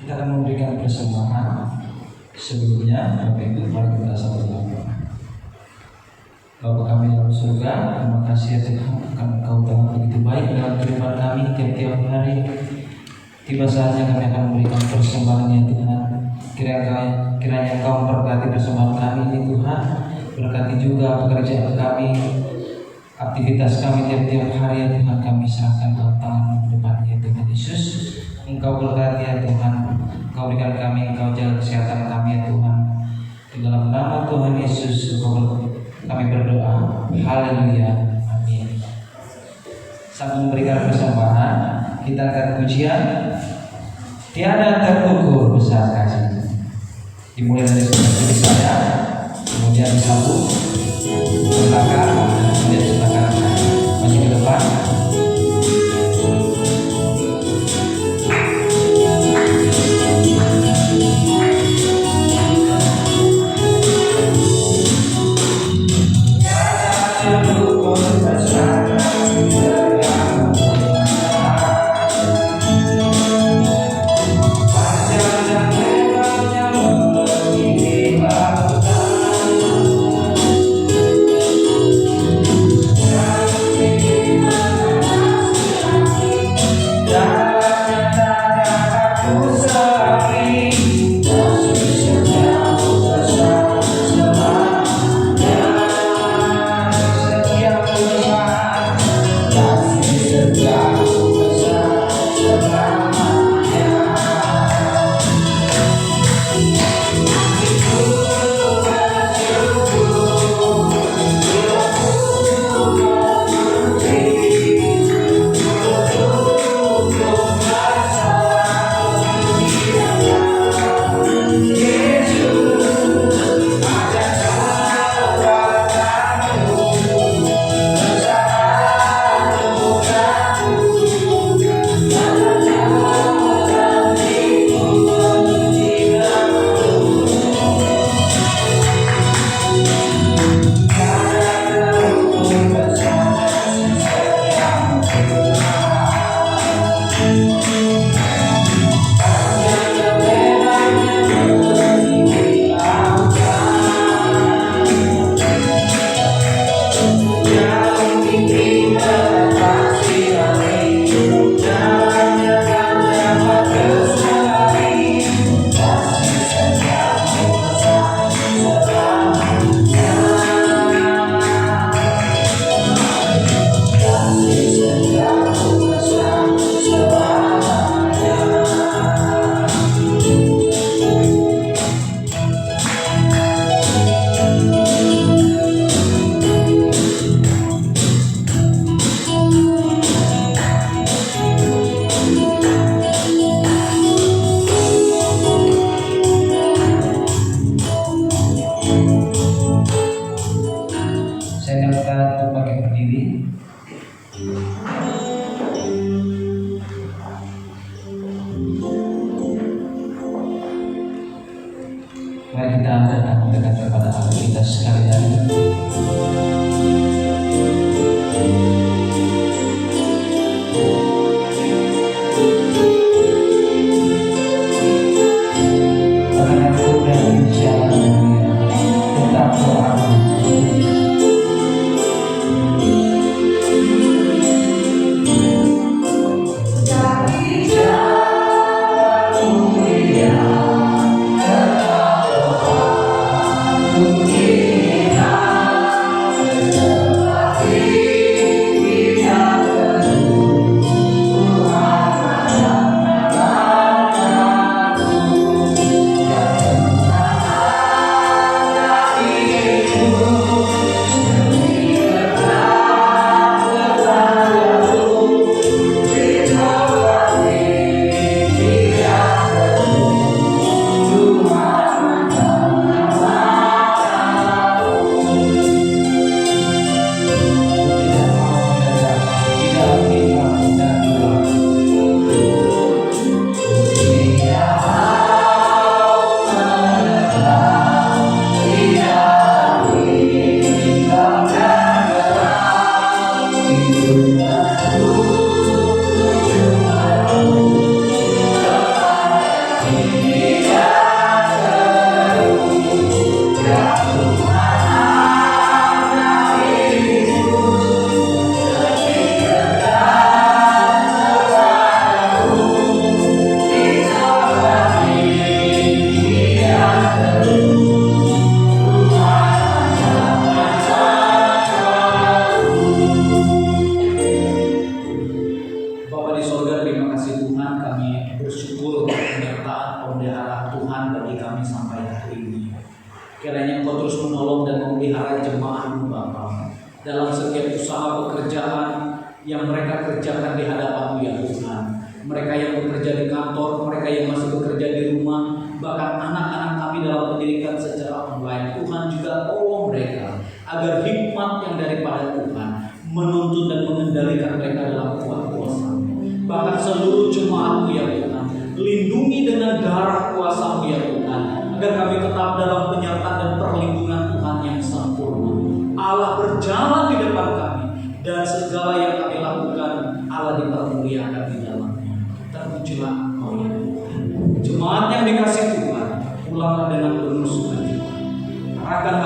Kita akan memberikan persembahan. Sebelumnya, Bapak Ibu, mari kita sama-sama. Bapa kami dalam surga, terima kasih ya Tuhan, karena Engkau telah begitu baik dalam kehidupan kami tiap-tiap hari. Tiba saatnya kami akan memberikan persembahan ya Tuhan. Kiranya Engkau memberkati persembahan kami ini Tuhan. Berkati juga pekerjaan kami, aktivitas kami tiap-tiap hari ya Tuhan. Kami serahkan dalam tangan depannya Tuhan Yesus. Engkau berkati ya Tuhan. Engkau berikan kami, Engkau jaga kesehatan kami ya Tuhan. Di dalam nama Tuhan Yesus kami berdoa. Haleluya. Amin. Sambil memberikan persembahan, kita akan pujian Tiada Terukur Besar Kasih. Dimulai dari seperti saya, kemudian disambung ke belakang, kemudian sebelah kanan saya. Maju ke depan. Kiranya Engkau terus menolong dan memelihara jemaat-Mu Bapa dalam setiap usaha pekerjaan yang mereka kerjakan di hadapan-Mu ya Tuhan. Mereka yang bekerja di kantor, mereka yang masih bekerja di rumah, bahkan anak-anak kami dalam pendidikan secara online. Tuhan juga tolong mereka agar hikmat yang daripada Tuhan menuntun dan mengendalikan mereka dalam kuasa-Mu. Bahkan seluruh jemaat-Mu ya Tuhan, lindungi dengan darah kuasa-Mu ya Tuhan, agar kami tetap dalam penyertaan dan perlindungan Tuhan yang sempurna. Allah berjalan di depan kami, dan segala yang kami lakukan Allah dipermuliakan di dalamnya. Terpujilah Engkau ya Tuhan. Jemaat yang dikasih Tuhan, pulanglah dengan penuh sukacita. Arahkan